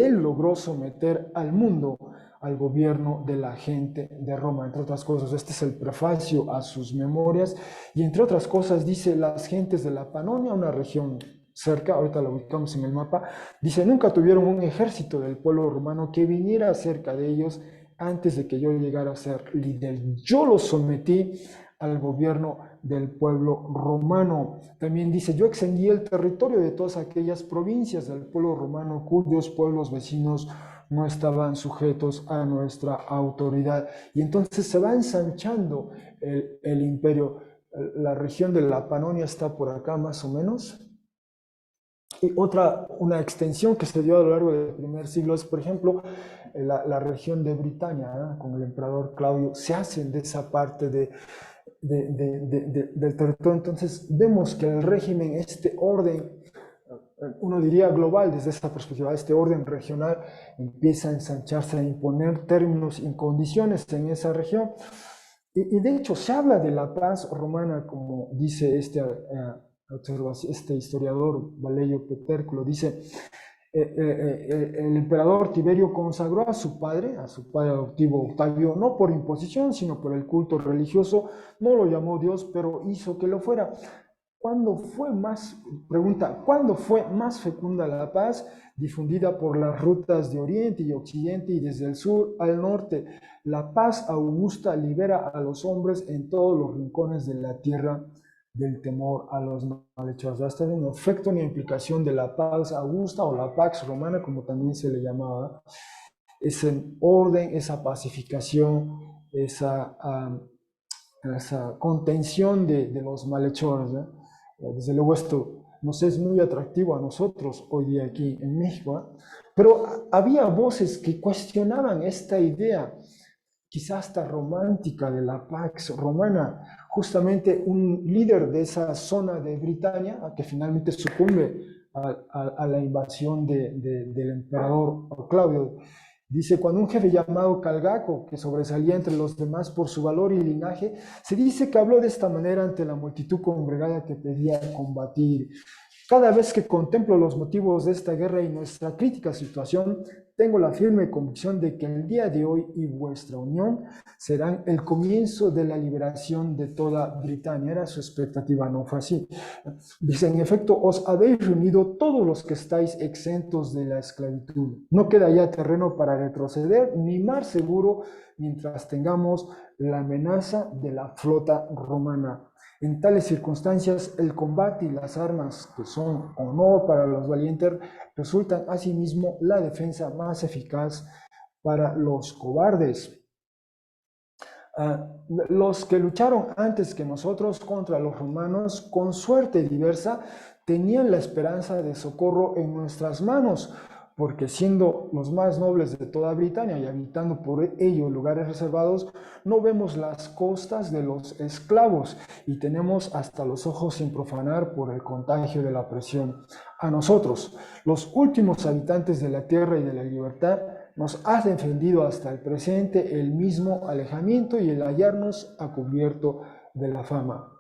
él logró someter al mundo, al gobierno de la gente de Roma, entre otras cosas. Este es el prefacio a sus memorias, y entre otras cosas dice, las gentes de la Panonia, una región cerca, ahorita la ubicamos en el mapa, dice, nunca tuvieron un ejército del pueblo romano que viniera cerca de ellos antes de que yo llegara a ser líder. Yo los sometí al gobierno del pueblo romano. También dice, yo extendí el territorio de todas aquellas provincias del pueblo romano cuyos pueblos vecinos no estaban sujetos a nuestra autoridad. Y entonces se va ensanchando el imperio. La región de la Panonia está por acá más o menos. Y una extensión que se dio a lo largo del primer siglo es, por ejemplo, la región de Britania, ¿eh? Con el emperador Claudio, se hacen de esa parte del territorio. Entonces vemos que el régimen, este orden, uno diría global desde esta perspectiva, este orden regional empieza a ensancharse, a imponer términos y condiciones en esa región. Y de hecho se habla de la paz romana, como dice este historiador Valerio Petérculo, dice, el emperador Tiberio consagró a su padre adoptivo Octavio, no por imposición, sino por el culto religioso, no lo llamó Dios, pero hizo que lo fuera. ¿cuándo fue más fecunda la paz difundida por las rutas de Oriente y Occidente y desde el sur al norte? La paz augusta libera a los hombres en todos los rincones de la tierra del temor a los malhechores. Hasta un efecto ni implicación de la paz augusta o la pax romana, como también se le llamaba, ese orden, esa pacificación, esa contención de los malhechores, ¿eh? Desde luego esto nos es muy atractivo a nosotros hoy día aquí en México, ¿eh? Pero había voces que cuestionaban esta idea, quizás hasta romántica, de la Pax Romana. Justamente un líder de esa zona de Britania, que finalmente sucumbe a la invasión del emperador Claudio, dice: cuando un jefe llamado Calgaco, que sobresalía entre los demás por su valor y linaje, se dice que habló de esta manera ante la multitud congregada que pedía combatir. Cada vez que contemplo los motivos de esta guerra y nuestra crítica situación, tengo la firme convicción de que el día de hoy y vuestra unión serán el comienzo de la liberación de toda Britania. Era su expectativa, no fue así. Dice: en efecto, os habéis reunido todos los que estáis exentos de la esclavitud. No queda ya terreno para retroceder, ni mar seguro mientras tengamos la amenaza de la flota romana. En tales circunstancias, el combate y las armas, que son honor para los valientes, resultan asimismo la defensa más eficaz para los cobardes. Los que lucharon antes que nosotros contra los romanos, con suerte diversa, tenían la esperanza de socorro en nuestras manos, porque siendo los más nobles de toda Britania y habitando por ello lugares reservados, no vemos las costas de los esclavos y tenemos hasta los ojos sin profanar por el contagio de la presión. A nosotros, los últimos habitantes de la tierra y de la libertad, nos ha defendido hasta el presente el mismo alejamiento y el hallarnos a cubierto de la fama.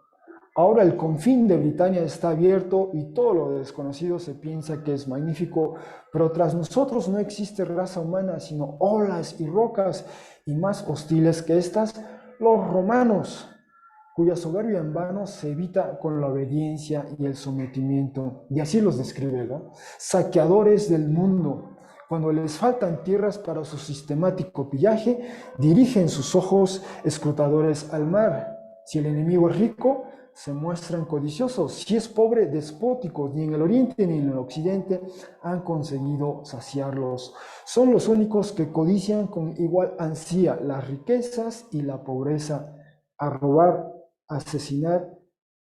Ahora el confín de Britania está abierto y todo lo desconocido se piensa que es magnífico, pero tras nosotros no existe raza humana, sino olas y rocas, y más hostiles que estas, los romanos, cuya soberbia en vano se evita con la obediencia y el sometimiento. Y así los describe, ¿no? Saqueadores del mundo. Cuando les faltan tierras para su sistemático pillaje, dirigen sus ojos escrutadores al mar. Si el enemigo es rico, se muestran codiciosos. Si es pobre, despóticos. Ni en el oriente ni en el occidente han conseguido saciarlos. Son los únicos que codician con igual ansia las riquezas y la pobreza. A robar, asesinar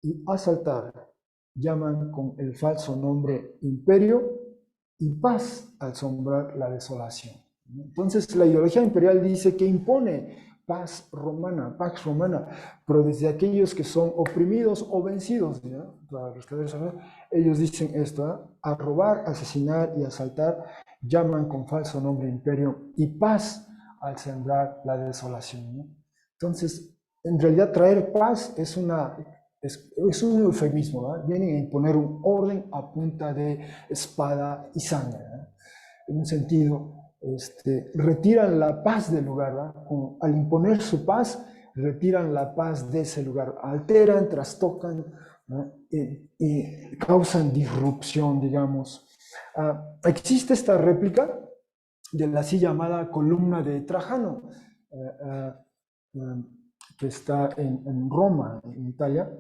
y asaltar llaman con el falso nombre imperio y paz al sombrar la desolación. Entonces la ideología imperial dice que impone paz romana, pax romana, pero desde aquellos que son oprimidos o vencidos, ¿no? Ellos dicen esto, ¿no? A robar, asesinar y asaltar llaman con falso nombre imperio y paz al sembrar la desolación, ¿no? Entonces, en realidad traer paz es un eufemismo, ¿no? Vienen a imponer un orden a punta de espada y sangre, ¿no? En un sentido, retiran la paz del lugar, ¿no? Al imponer su paz, retiran la paz de ese lugar, alteran, trastocan, ¿no? Y causan disrupción, digamos. Existe esta réplica de la así llamada columna de Trajano, que está en Roma, en Italia,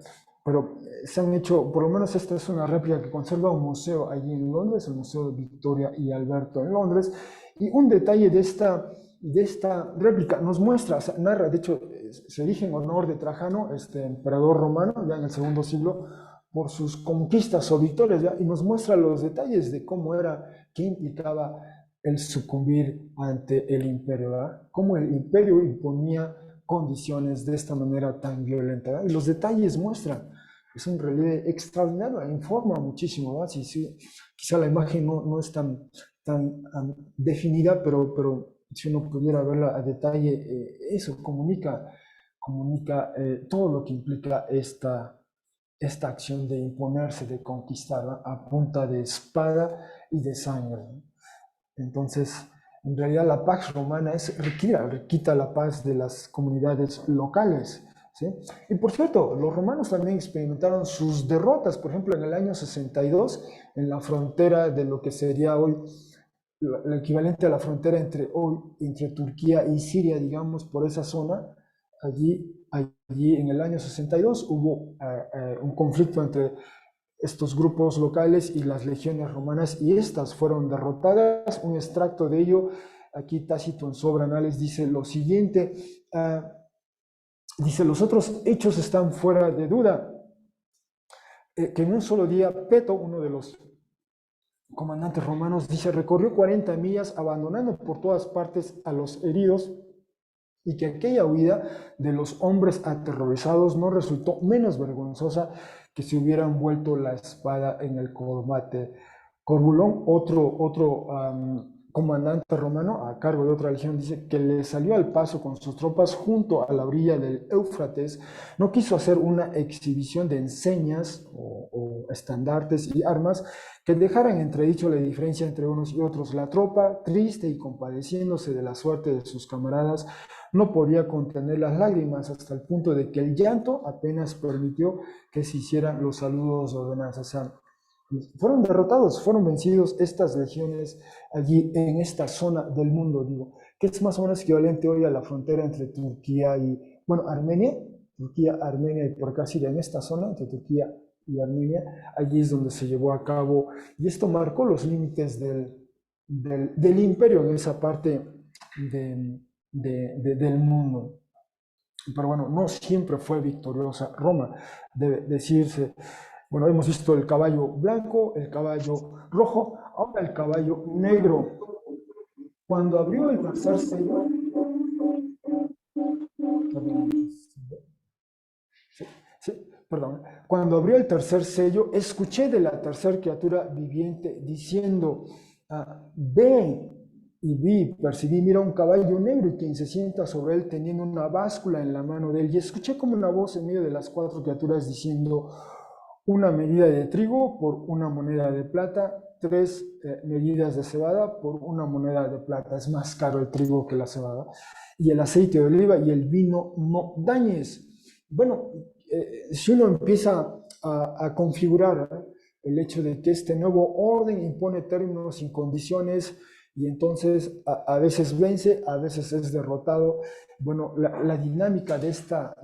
pero se han hecho, por lo menos esta es una réplica que conserva un museo allí en Londres, el Museo de Victoria y Alberto en Londres, y un detalle de esta réplica nos muestra, narra, de hecho, se erige en honor de Trajano, este emperador romano, ya en el segundo siglo, por sus conquistas o victorias, ¿ya? Y nos muestra los detalles de cómo era, qué implicaba el sucumbir ante el imperio, ¿verdad? Cómo el imperio imponía condiciones de esta manera tan violenta, ¿verdad? Y los detalles muestran, es un relieve extraordinario, informa muchísimo, ¿verdad? Sí, quizá la imagen no es tan definida, pero si uno pudiera verla a detalle, eso comunica todo lo que implica esta acción de imponerse, de conquistar, ¿no? A punta de espada y de sangre, ¿no? Entonces, en realidad la Pax Romana quita la paz de las comunidades locales, ¿sí? Y por cierto, los romanos también experimentaron sus derrotas, por ejemplo, en el año 62, en la frontera de lo que sería hoy el equivalente a la frontera entre Turquía y Siria, digamos, por esa zona. Allí en el año 62 hubo un conflicto entre estos grupos locales y las legiones romanas, y estas fueron derrotadas. Un extracto de ello, aquí Tácito en su obra Anales dice lo siguiente, dice: los otros hechos están fuera de duda, que en un solo día Peto, uno de los comandantes romanos, dice, recorrió 40 millas abandonando por todas partes a los heridos, y que aquella huida de los hombres aterrorizados no resultó menos vergonzosa que si hubieran vuelto la espada en el combate. Corbulón, otro comandante romano a cargo de otra legión, dice que le salió al paso con sus tropas junto a la orilla del Éufrates. No quiso hacer una exhibición de enseñas o estandartes y armas que dejaran entredicho la diferencia entre unos y otros. La tropa, triste y compadeciéndose de la suerte de sus camaradas, no podía contener las lágrimas, hasta el punto de que el llanto apenas permitió que se hicieran los saludos ordenados. O sea, fueron derrotados, fueron vencidos estas legiones allí en esta zona del mundo, digo, que es más o menos equivalente hoy a la frontera entre Turquía y, bueno, Armenia, Turquía, Armenia y por acá Siria, en esta zona entre Turquía y Armenia. Allí es donde se llevó a cabo, y esto marcó los límites del imperio en esa parte del mundo. Pero bueno, no siempre fue victoriosa Roma, debe decirse. Bueno, hemos visto el caballo blanco, el caballo rojo, ahora el caballo negro. Cuando abrió el tercer sello, sí, sí, perdón, cuando abrió el tercer sello, escuché de la tercera criatura viviente diciendo, ve. Y vi, percibí, mira, un caballo negro, y quien se sienta sobre él teniendo una báscula en la mano de él. Y escuché como una voz en medio de las cuatro criaturas diciendo, una medida de trigo por una moneda de plata, 3 medidas de cebada por una moneda de plata. Es más caro el trigo que la cebada. Y el aceite de oliva y el vino no dañes. Bueno, si uno empieza a configurar el hecho de que este nuevo orden impone términos y condiciones, y entonces a veces vence, a veces es derrotado. Bueno, la dinámica de esta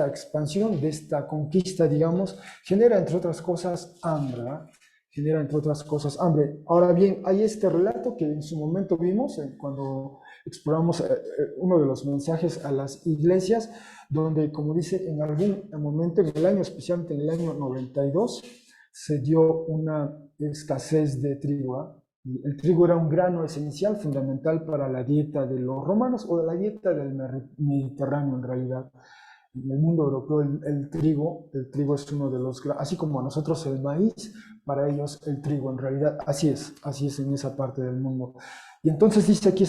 expansión, de esta conquista, digamos, genera entre otras cosas hambre, ¿verdad? Genera entre otras cosas hambre. Ahora bien, hay este relato que en su momento vimos cuando exploramos uno de los mensajes a las iglesias, donde, como dice, en algún momento, en el año, especialmente en el año 92, se dio una escasez de trigo, ¿eh? El trigo era un grano esencial, fundamental para la dieta de los romanos o de la dieta del Mediterráneo en realidad. En el mundo europeo el trigo es uno de los, así como a nosotros el maíz, para ellos el trigo en realidad, así es en esa parte del mundo. Y entonces dice aquí,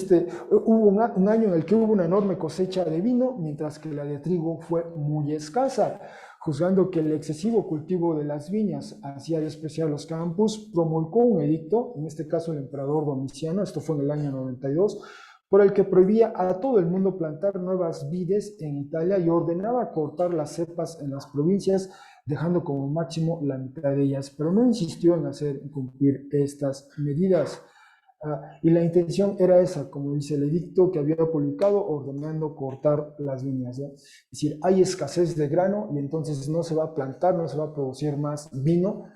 hubo un año en el que hubo una enorme cosecha de vino, mientras que la de trigo fue muy escasa. Juzgando que el excesivo cultivo de las viñas hacía despreciar los campos, promulgó un edicto, en este caso el emperador Domiciano, esto fue en el año 92, por el que prohibía a todo el mundo plantar nuevas vides en Italia y ordenaba cortar las cepas en las provincias, dejando como máximo la mitad de ellas, pero no insistió en hacer cumplir estas medidas. Y la intención era esa, como dice el edicto que había publicado, ordenando cortar las viñas, ¿no? Es decir, hay escasez de grano y entonces no se va a plantar, no se va a producir más vino.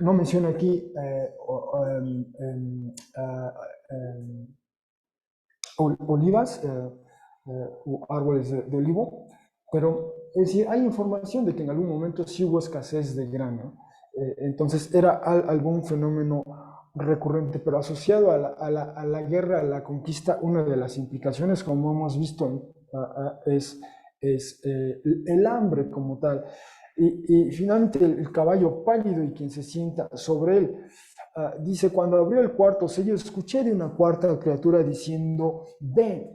No menciona aquí olivas o árboles de olivo, pero es decir, hay información de que en algún momento sí hubo escasez de grano. Entonces era algún fenómeno recurrente, pero asociado a la guerra, a la conquista. Una de las implicaciones, como hemos visto, es el hambre como tal. Y finalmente el caballo pálido y quien se sienta sobre él. Dice, cuando abrió el cuarto sello, escuché de una cuarta criatura diciendo, ven.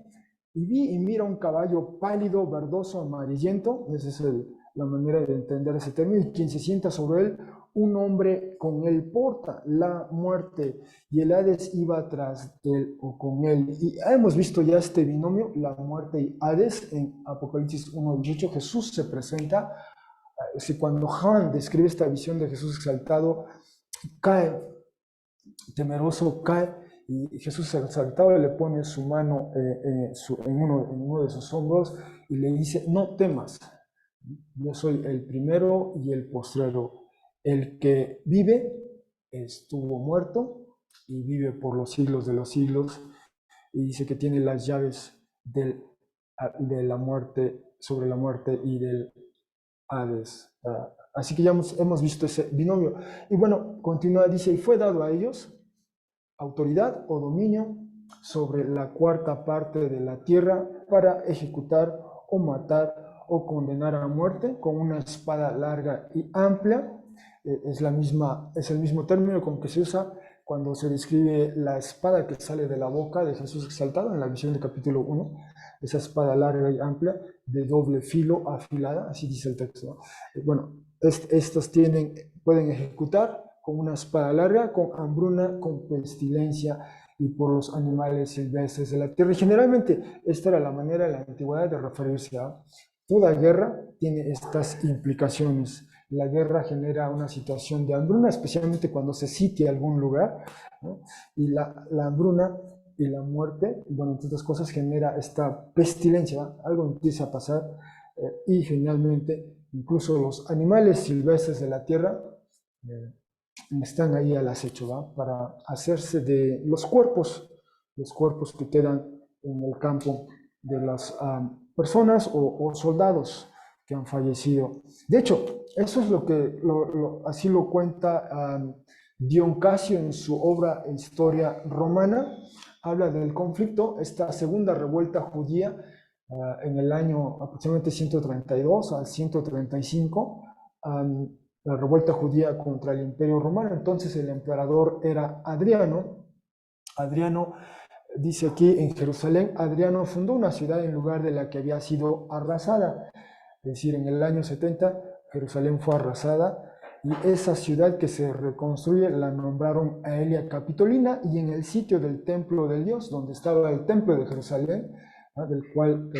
Y vi y mira un caballo pálido, verdoso, amarillento. Esa es la manera de entender ese término. Y quien se sienta sobre él, un hombre con él porta la muerte y el Hades iba tras él o con él. Y hemos visto ya este binomio, la muerte y Hades, en Apocalipsis 1:18. Jesús se presenta, cuando Juan describe esta visión de Jesús exaltado, cae, temeroso cae, y Jesús exaltado le pone su mano en uno de sus hombros y le dice, no temas, yo soy el primero y el postrero. El que vive estuvo muerto y vive por los siglos de los siglos, y dice que tiene las llaves de la muerte, sobre la muerte y del Hades. Así que ya hemos visto ese binomio. Y bueno, continúa, dice, y fue dado a ellos autoridad o dominio sobre la cuarta parte de la tierra para ejecutar o matar o condenar a muerte con una espada larga y amplia. Es el mismo término con que se usa cuando se describe la espada que sale de la boca de Jesús exaltado en la visión de capítulo 1, esa espada larga y amplia, de doble filo, afilada, así dice el texto. Bueno, estos pueden ejecutar con una espada larga, con hambruna, con pestilencia y por los animales silvestres de la tierra. Y generalmente esta era la manera de la antigüedad de referirse a toda guerra. Tiene estas implicaciones. La guerra genera una situación de hambruna, especialmente cuando se sitia algún lugar, ¿no? Y la hambruna y la muerte, bueno, entre otras cosas, genera esta pestilencia, ¿no? Algo empieza a pasar, y generalmente incluso los animales silvestres de la tierra están ahí al acecho, ¿va? Para hacerse de los cuerpos que quedan en el campo de las personas o soldados que han fallecido. De hecho, eso es lo que así lo cuenta Dion Casio en su obra Historia Romana. Habla del conflicto, esta segunda revuelta judía en el año aproximadamente 132 al 135, la revuelta judía contra el Imperio Romano. Entonces el emperador era Adriano. Adriano, dice aquí en Jerusalén, Adriano fundó una ciudad en lugar de la que había sido arrasada. Es decir, en el año 70 Jerusalén fue arrasada y esa ciudad que se reconstruye la nombraron Aelia Capitolina, y en el sitio del templo del Dios, donde estaba el templo de Jerusalén, ¿no? Del cual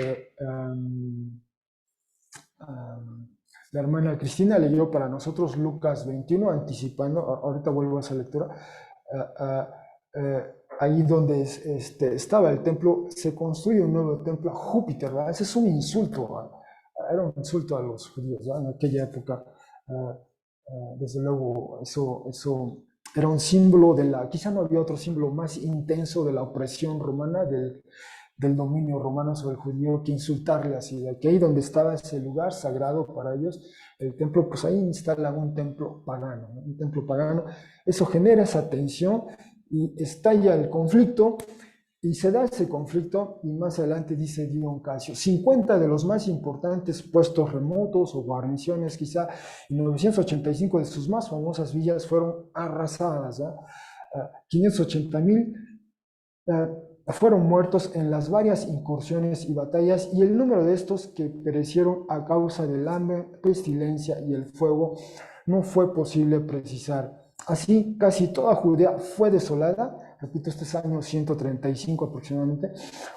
la hermana Cristina leyó para nosotros Lucas 21, anticipando, ahorita vuelvo a esa lectura, ahí donde estaba el templo, se construye un nuevo templo a Júpiter, ¿verdad? Ese es un insulto, ¿verdad? Era un insulto a los judíos, ¿verdad? En aquella época. Desde luego, eso era un símbolo quizá no había otro símbolo más intenso de la opresión romana, del dominio romano sobre el judío, que insultarle así, de que ahí donde estaba ese lugar sagrado para ellos, el templo, pues ahí instalan un templo pagano, ¿no? Un templo pagano. Eso genera esa tensión y estalla el conflicto, y se da ese conflicto, y más adelante dice Dion Casio, 50 de los más importantes puestos remotos o guarniciones, quizá en 985 de sus más famosas villas fueron arrasadas, ¿eh? 580,000 fueron muertos en las varias incursiones y batallas, y el número de estos que perecieron a causa del hambre, pestilencia y el fuego no fue posible precisar. Así, casi toda Judea fue desolada. Repito, este es año 135 aproximadamente,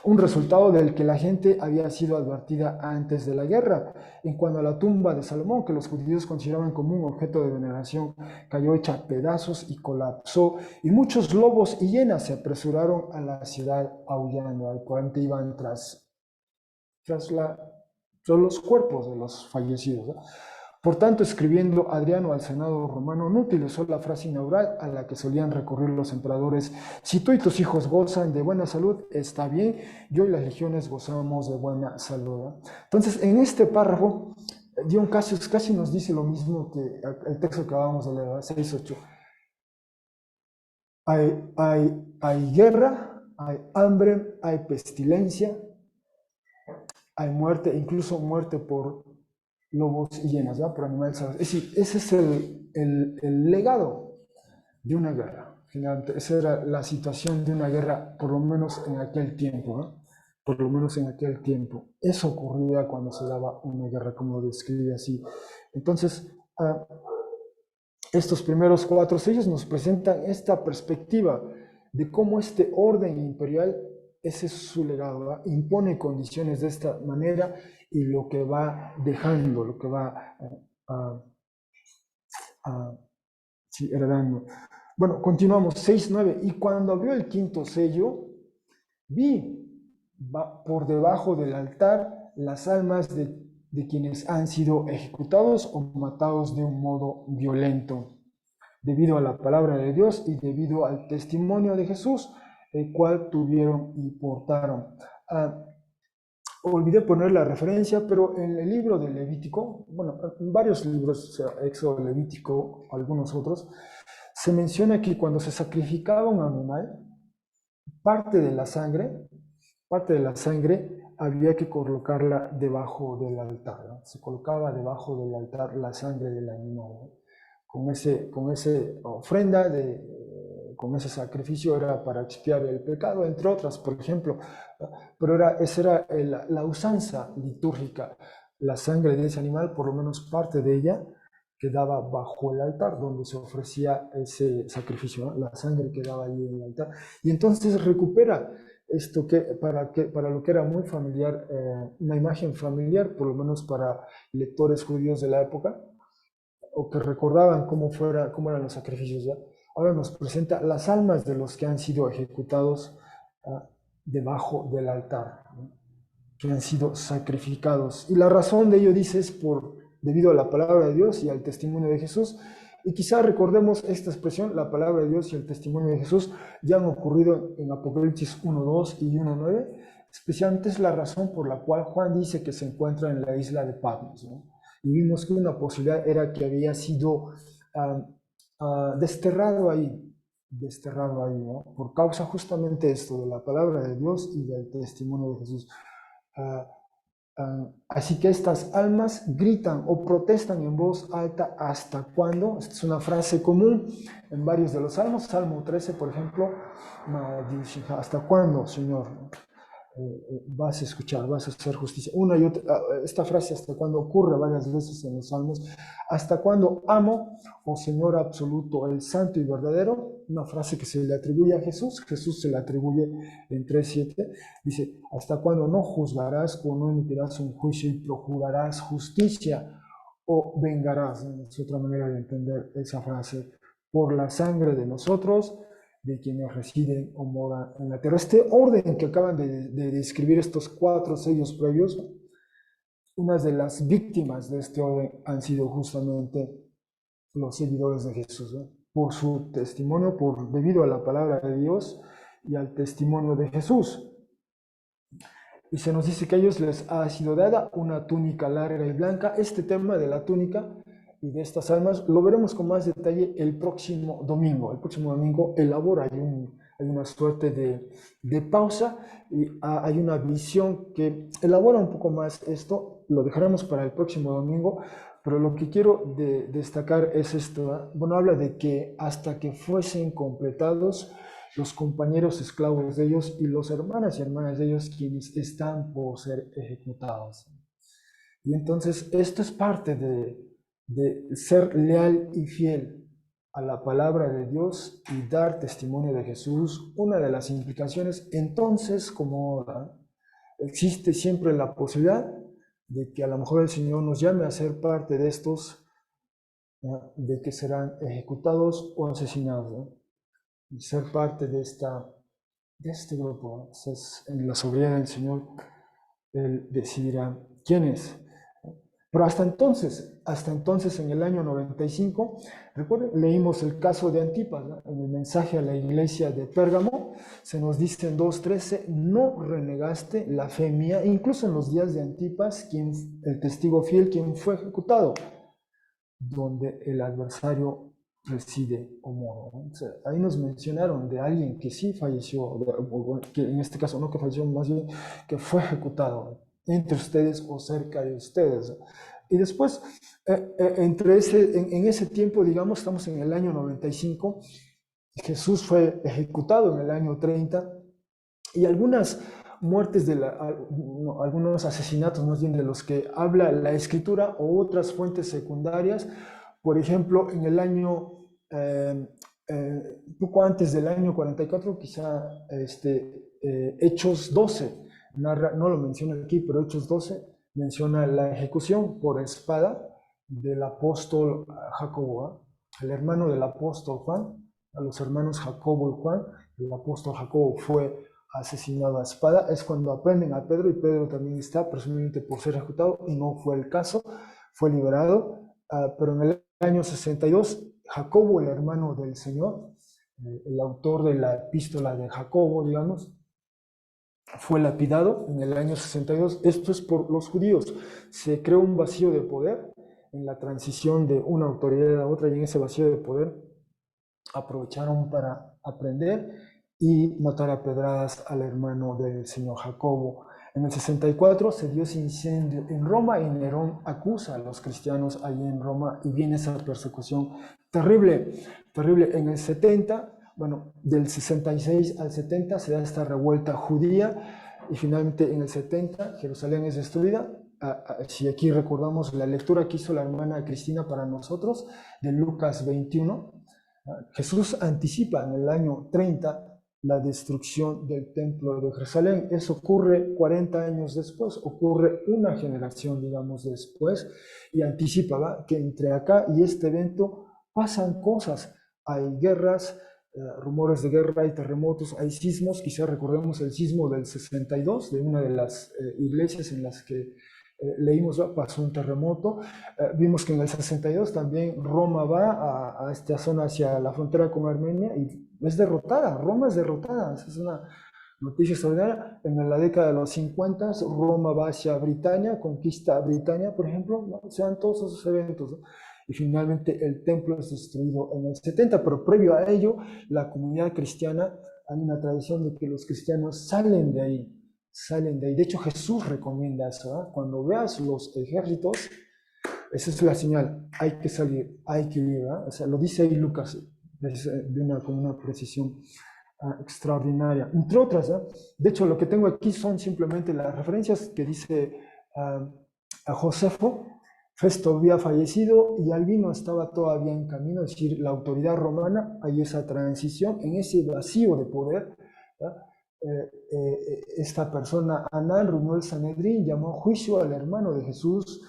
un resultado del que la gente había sido advertida antes de la guerra. En cuanto a la tumba de Salomón, que los judíos consideraban como un objeto de veneración, cayó hecha a pedazos y colapsó, y muchos lobos y hienas se apresuraron a la ciudad aullando. Al cual iban tras los cuerpos de los fallecidos, ¿no? Por tanto, escribiendo Adriano al Senado romano, no utilizó la frase inaugural a la que solían recurrir los emperadores: si tú y tus hijos gozan de buena salud, está bien, yo y las legiones gozamos de buena salud, ¿no? Entonces, en este párrafo, Dion Casio casi nos dice lo mismo que el texto que acabamos de leer, 6:8. Hay guerra, hay hambre, hay pestilencia, hay muerte, incluso muerte por lobos y hienas, ¿verdad? Por animales salvajes. Es decir, ese es el legado de una guerra. Finalmente, esa era la situación de una guerra, por lo menos en aquel tiempo, ¿no? Por lo menos en aquel tiempo. Eso ocurría cuando se daba una guerra, como lo describe así. Entonces, estos primeros 4 sellos nos presentan esta perspectiva de cómo este orden imperial, ese es su legado, ¿verdad? Impone condiciones de esta manera y lo que va dejando, lo que va sí, heredando. Bueno, continuamos, 6:9. Y cuando abrió el quinto sello, vi por debajo del altar las almas de quienes han sido ejecutados o matados de un modo violento, debido a la palabra de Dios y debido al testimonio de Jesús, el cual tuvieron y portaron. Olvidé poner la referencia, pero en el libro de Levítico, bueno, en varios libros, o sea, Éxodo, Levítico, algunos otros, se menciona que cuando se sacrificaba un animal, parte de la sangre, parte de la sangre había que colocarla debajo del altar, ¿no? Se colocaba debajo del altar la sangre del animal, ¿no? Con ese ofrenda, con ese sacrificio era para expiar el pecado, entre otras, por ejemplo. Pero esa era la usanza litúrgica. La sangre de ese animal, por lo menos parte de ella, quedaba bajo el altar donde se ofrecía ese sacrificio, ¿no? La sangre quedaba ahí en el altar. Y entonces recupera esto para lo que era muy familiar, una imagen familiar, por lo menos para lectores judíos de la época, o que recordaban cómo eran los sacrificios ya. Ahora nos presenta las almas de los que han sido ejecutados debajo del altar, ¿no? Que han sido sacrificados. Y la razón de ello, dice, es debido a la palabra de Dios y al testimonio de Jesús. Y quizá recordemos esta expresión, la palabra de Dios y el testimonio de Jesús, ya han ocurrido en Apocalipsis 1:2 y 1:9. Especialmente es la razón por la cual Juan dice que se encuentra en la isla de Patmos, ¿no? Y vimos que una posibilidad era que había sido desterrado ahí, ¿no? Por causa justamente esto, de la palabra de Dios y del testimonio de Jesús. Así que estas almas gritan o protestan en voz alta, ¿hasta cuándo? Esta es una frase común en varios de los salmos. Salmo 13, por ejemplo, ¿hasta cuándo, Señor? Vas a escuchar, vas a hacer justicia. Una y otra, esta frase hasta cuándo ocurre varias veces en los salmos. ¿Hasta cuándo amo, oh Señor absoluto, el santo y verdadero? Una frase que se le atribuye a Jesús. Jesús se le atribuye en 3:7. Dice, ¿hasta cuándo no juzgarás o no emitirás un juicio y procurarás justicia o vengarás? Es otra manera de entender esa frase. Por la sangre de nosotros, de quienes residen o moran en la tierra. Este orden que acaban de describir, estos 4 sellos previos, unas de las víctimas de este orden han sido justamente los seguidores de Jesús, ¿no? Por su testimonio, debido a la palabra de Dios y al testimonio de Jesús. Y se nos dice que a ellos les ha sido dada una túnica larga y blanca. Este tema de la túnica y de estas almas lo veremos con más detalle el próximo domingo. El próximo domingo elabora, hay una suerte de pausa y hay una visión que elabora un poco más esto. Lo dejaremos para el próximo domingo, pero lo que quiero destacar es esto. Bueno, habla de que hasta que fuesen completados los compañeros esclavos de ellos y los hermanas y hermanas de ellos quienes están por ser ejecutados. Y entonces esto es parte de ser leal y fiel a la palabra de Dios y dar testimonio de Jesús. Una de las implicaciones, entonces, como ahora, existe siempre la posibilidad de que a lo mejor el Señor nos llame a ser parte de estos, ¿no? De que serán ejecutados o asesinados, ¿no? Y ser parte de este grupo, ¿no? Entonces, en la soberanía del Señor, Él decidirá quién es. Pero hasta entonces en el año 95, recuerden, leímos el caso de Antipas, ¿no? En el mensaje a la iglesia de Pérgamo, se nos dice en 2:13, no renegaste la fe mía, incluso en los días de Antipas, el testigo fiel, quien fue ejecutado, donde el adversario reside o mora, ¿no? O sea, ahí nos mencionaron de alguien que sí falleció, que en este caso no que falleció, más bien que fue ejecutado entre ustedes o cerca de ustedes. Y después, en ese tiempo, digamos, estamos en el año 95, Jesús fue ejecutado en el año 30, y algunas muertes, algunos asesinatos más bien de los que habla la escritura o otras fuentes secundarias, Por ejemplo, en el año, poco antes del año 44, quizá Hechos 12, narra, no lo menciona aquí, pero Hechos 12 menciona la ejecución por espada del apóstol Jacobo, el hermano del apóstol Juan, a los hermanos Jacobo y Juan. El apóstol Jacobo fue asesinado a espada. Es cuando aprenden a Pedro, y Pedro también está presumiblemente por ser ejecutado, y no fue el caso, fue liberado. Pero en el año 62, Jacobo, el hermano del Señor, el autor de la epístola de Jacobo, digamos, fue lapidado en el año 62. Esto es por los judíos. Se creó un vacío de poder en la transición de una autoridad a otra, y en ese vacío de poder aprovecharon para aprender y matar a pedradas al hermano del señor Jacobo. En el 64 se dio ese incendio en Roma, y Nerón acusa a los cristianos allí en Roma, y viene esa persecución terrible, terrible. En el 70, bueno, del 66 al 70 se da esta revuelta judía, y finalmente en el 70 Jerusalén es destruida. Si aquí recordamos la lectura que hizo la hermana Cristina para nosotros de Lucas 21, Jesús anticipa en el año 30 la destrucción del templo de Jerusalén. Eso ocurre 40 años después, ocurre una generación, digamos, después, y anticipa que entre acá y este evento pasan cosas. Hay guerras, rumores de guerra, hay terremotos, hay sismos. Quizá recordemos el sismo del 62 de una de las iglesias en las que leímos, pasó un terremoto. Vimos que en el 62 también Roma va a esta zona hacia la frontera con Armenia, y es derrotada. Roma es derrotada. Esa es una noticia extraordinaria. En la década de los 50 Roma va hacia Britania, conquista Britania, por ejemplo, ¿no? Se dan todos esos eventos, ¿no? Y finalmente el templo es destruido en el 70, pero previo a ello, la comunidad cristiana, hay una tradición de que los cristianos salen de ahí, salen de ahí. De hecho, Jesús recomienda eso, ¿eh? Cuando veas los ejércitos, esa es la señal, hay que salir, hay que ir, ¿eh? O sea, lo dice ahí Lucas con una precisión extraordinaria. Entre otras, ¿eh? De hecho, lo que tengo aquí son simplemente las referencias que dice a Josefo. Festo había fallecido y Albino estaba todavía en camino, es decir, la autoridad romana. Hay esa transición, en ese vacío de poder, esta persona, Anán, reunió el Sanedrín, llamó a juicio al hermano de Jesús,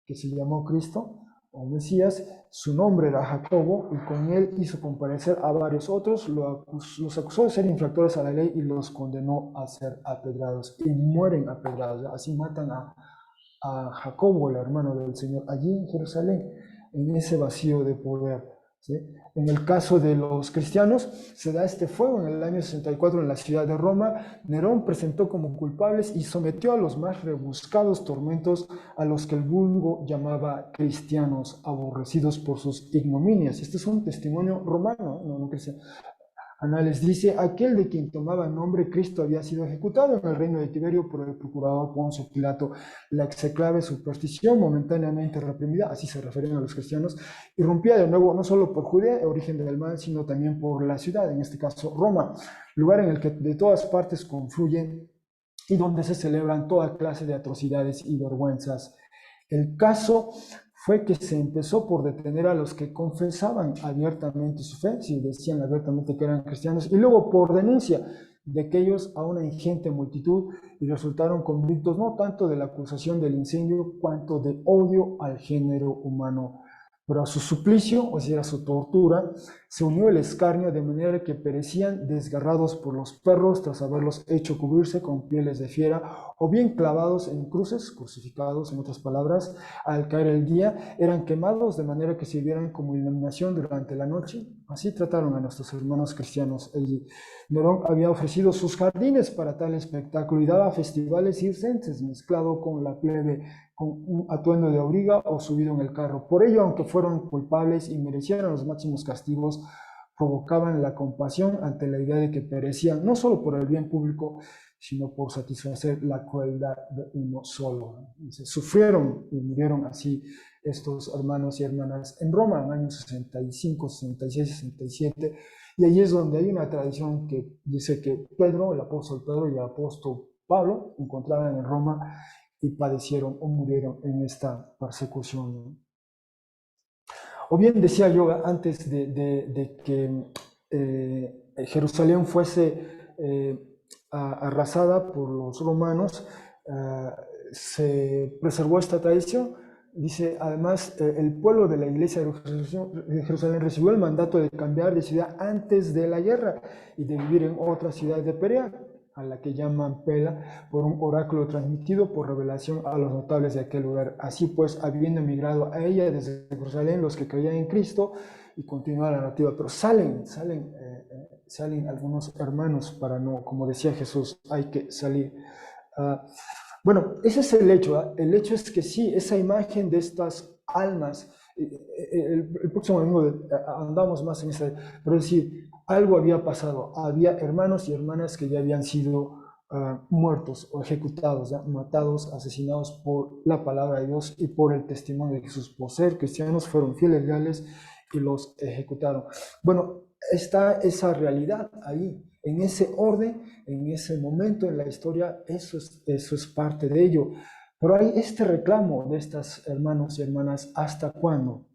que se llamó Cristo o Mesías. Su nombre era Jacobo, y con él hizo comparecer a varios otros, los acusó de ser infractores a la ley y los condenó a ser apedrados, y mueren apedrados. Así matan a Jacobo, el hermano del Señor, allí en Jerusalén, en ese vacío de poder, ¿sí? En el caso de los cristianos, se da este fuego en el año 64 en la ciudad de Roma. Nerón presentó como culpables y sometió a los más rebuscados tormentos a los que el vulgo llamaba cristianos, aborrecidos por sus ignominias. Este es un testimonio romano, no cristiano. Anales dice: aquel de quien tomaba nombre Cristo había sido ejecutado en el reino de Tiberio por el procurador Poncio Pilato. La execrable superstición, momentáneamente reprimida, así se refieren a los cristianos, irrumpía de nuevo no solo por Judea, origen del mal, sino también por la ciudad, en este caso Roma, lugar en el que de todas partes confluyen y donde se celebran toda clase de atrocidades y vergüenzas. El caso fue que se empezó por detener a los que confesaban abiertamente su fe, si decían abiertamente que eran cristianos, y luego por denuncia de aquellos a una ingente multitud, y resultaron convictos no tanto de la acusación del incendio, cuanto de odio al género humano. Pero a su suplicio, o sea, a su tortura, se unió el escarnio, de manera que perecían desgarrados por los perros tras haberlos hecho cubrirse con pieles de fiera, o bien clavados en cruces, crucificados, en otras palabras. Al caer el día, eran quemados de manera que sirvieran como iluminación durante la noche. Así trataron a nuestros hermanos cristianos allí. Nerón había ofrecido sus jardines para tal espectáculo y daba festivales circenses mezclado con la plebe, con un atuendo de auriga o subido en el carro. Por ello, aunque fueron culpables y merecieran los máximos castigos, provocaban la compasión ante la idea de que perecían no solo por el bien público, sino por satisfacer la crueldad de uno solo. Entonces, sufrieron y murieron así estos hermanos y hermanas en Roma en años 65, 66, 67, y allí es donde hay una tradición que dice que Pedro, el apóstol Pedro y el apóstol Pablo encontraban en Roma y padecieron o murieron en esta persecución. O bien decía yo antes de que Jerusalén fuese arrasada por los romanos, se preservó esta tradición. Dice, además, el pueblo de la iglesia de Jerusalén recibió el mandato de cambiar de ciudad antes de la guerra y de vivir en otra ciudad de Perea, a la que llaman Pela, por un oráculo transmitido por revelación a los notables de aquel lugar. Así pues, habiendo emigrado a ella desde Jerusalén los que creían en Cristo, y continúa la narrativa, pero salen algunos hermanos para no, como decía Jesús, hay que salir. Bueno, ese es el hecho. ¿Eh? El hecho es que sí, esa imagen de estas almas, el próximo domingo andamos más en esa, pero es decir, algo había pasado. Había hermanos y hermanas que ya habían sido muertos o ejecutados, ¿ya? Matados, asesinados por la palabra de Dios y por el testimonio de Jesús. Por ser cristianos fueron fieles, leales y los ejecutaron. Bueno, está esa realidad ahí, en ese orden, en ese momento en la historia, eso es parte de ello. Pero hay este reclamo de estas hermanos y hermanas, ¿hasta cuándo?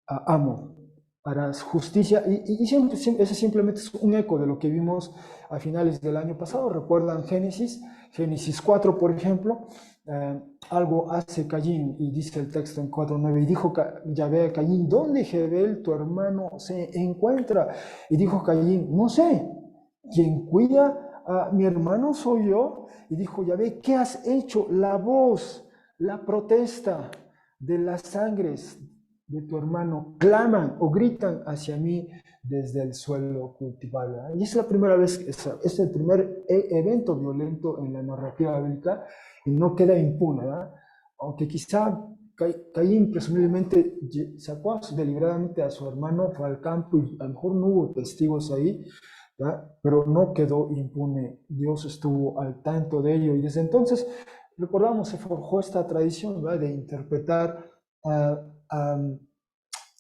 Amo, harás justicia, y siempre, ese simplemente es un eco de lo que vimos a finales del año pasado. ¿Recuerdan Génesis 4, por ejemplo? Algo hace Caín, y dice el texto en 4:9, y dijo Yahvé a Caín, ¿dónde Jebel, tu hermano, se encuentra? Y dijo Caín, no sé, ¿quién cuida a mi hermano soy yo? Y dijo Yahvé, ¿qué has hecho? La voz, la protesta de las sangres de tu hermano claman o gritan hacia mí desde el suelo cultivable. Y es la primera vez, es el primer evento violento en la narrativa bíblica y no queda impune, ¿verdad? Aunque quizá Caín presumiblemente sacó deliberadamente a su hermano, fue al campo y a lo mejor no hubo testigos ahí, ¿verdad? Pero no quedó impune. Dios estuvo al tanto de ello y desde entonces, recordamos, se forjó esta tradición, ¿verdad? De interpretar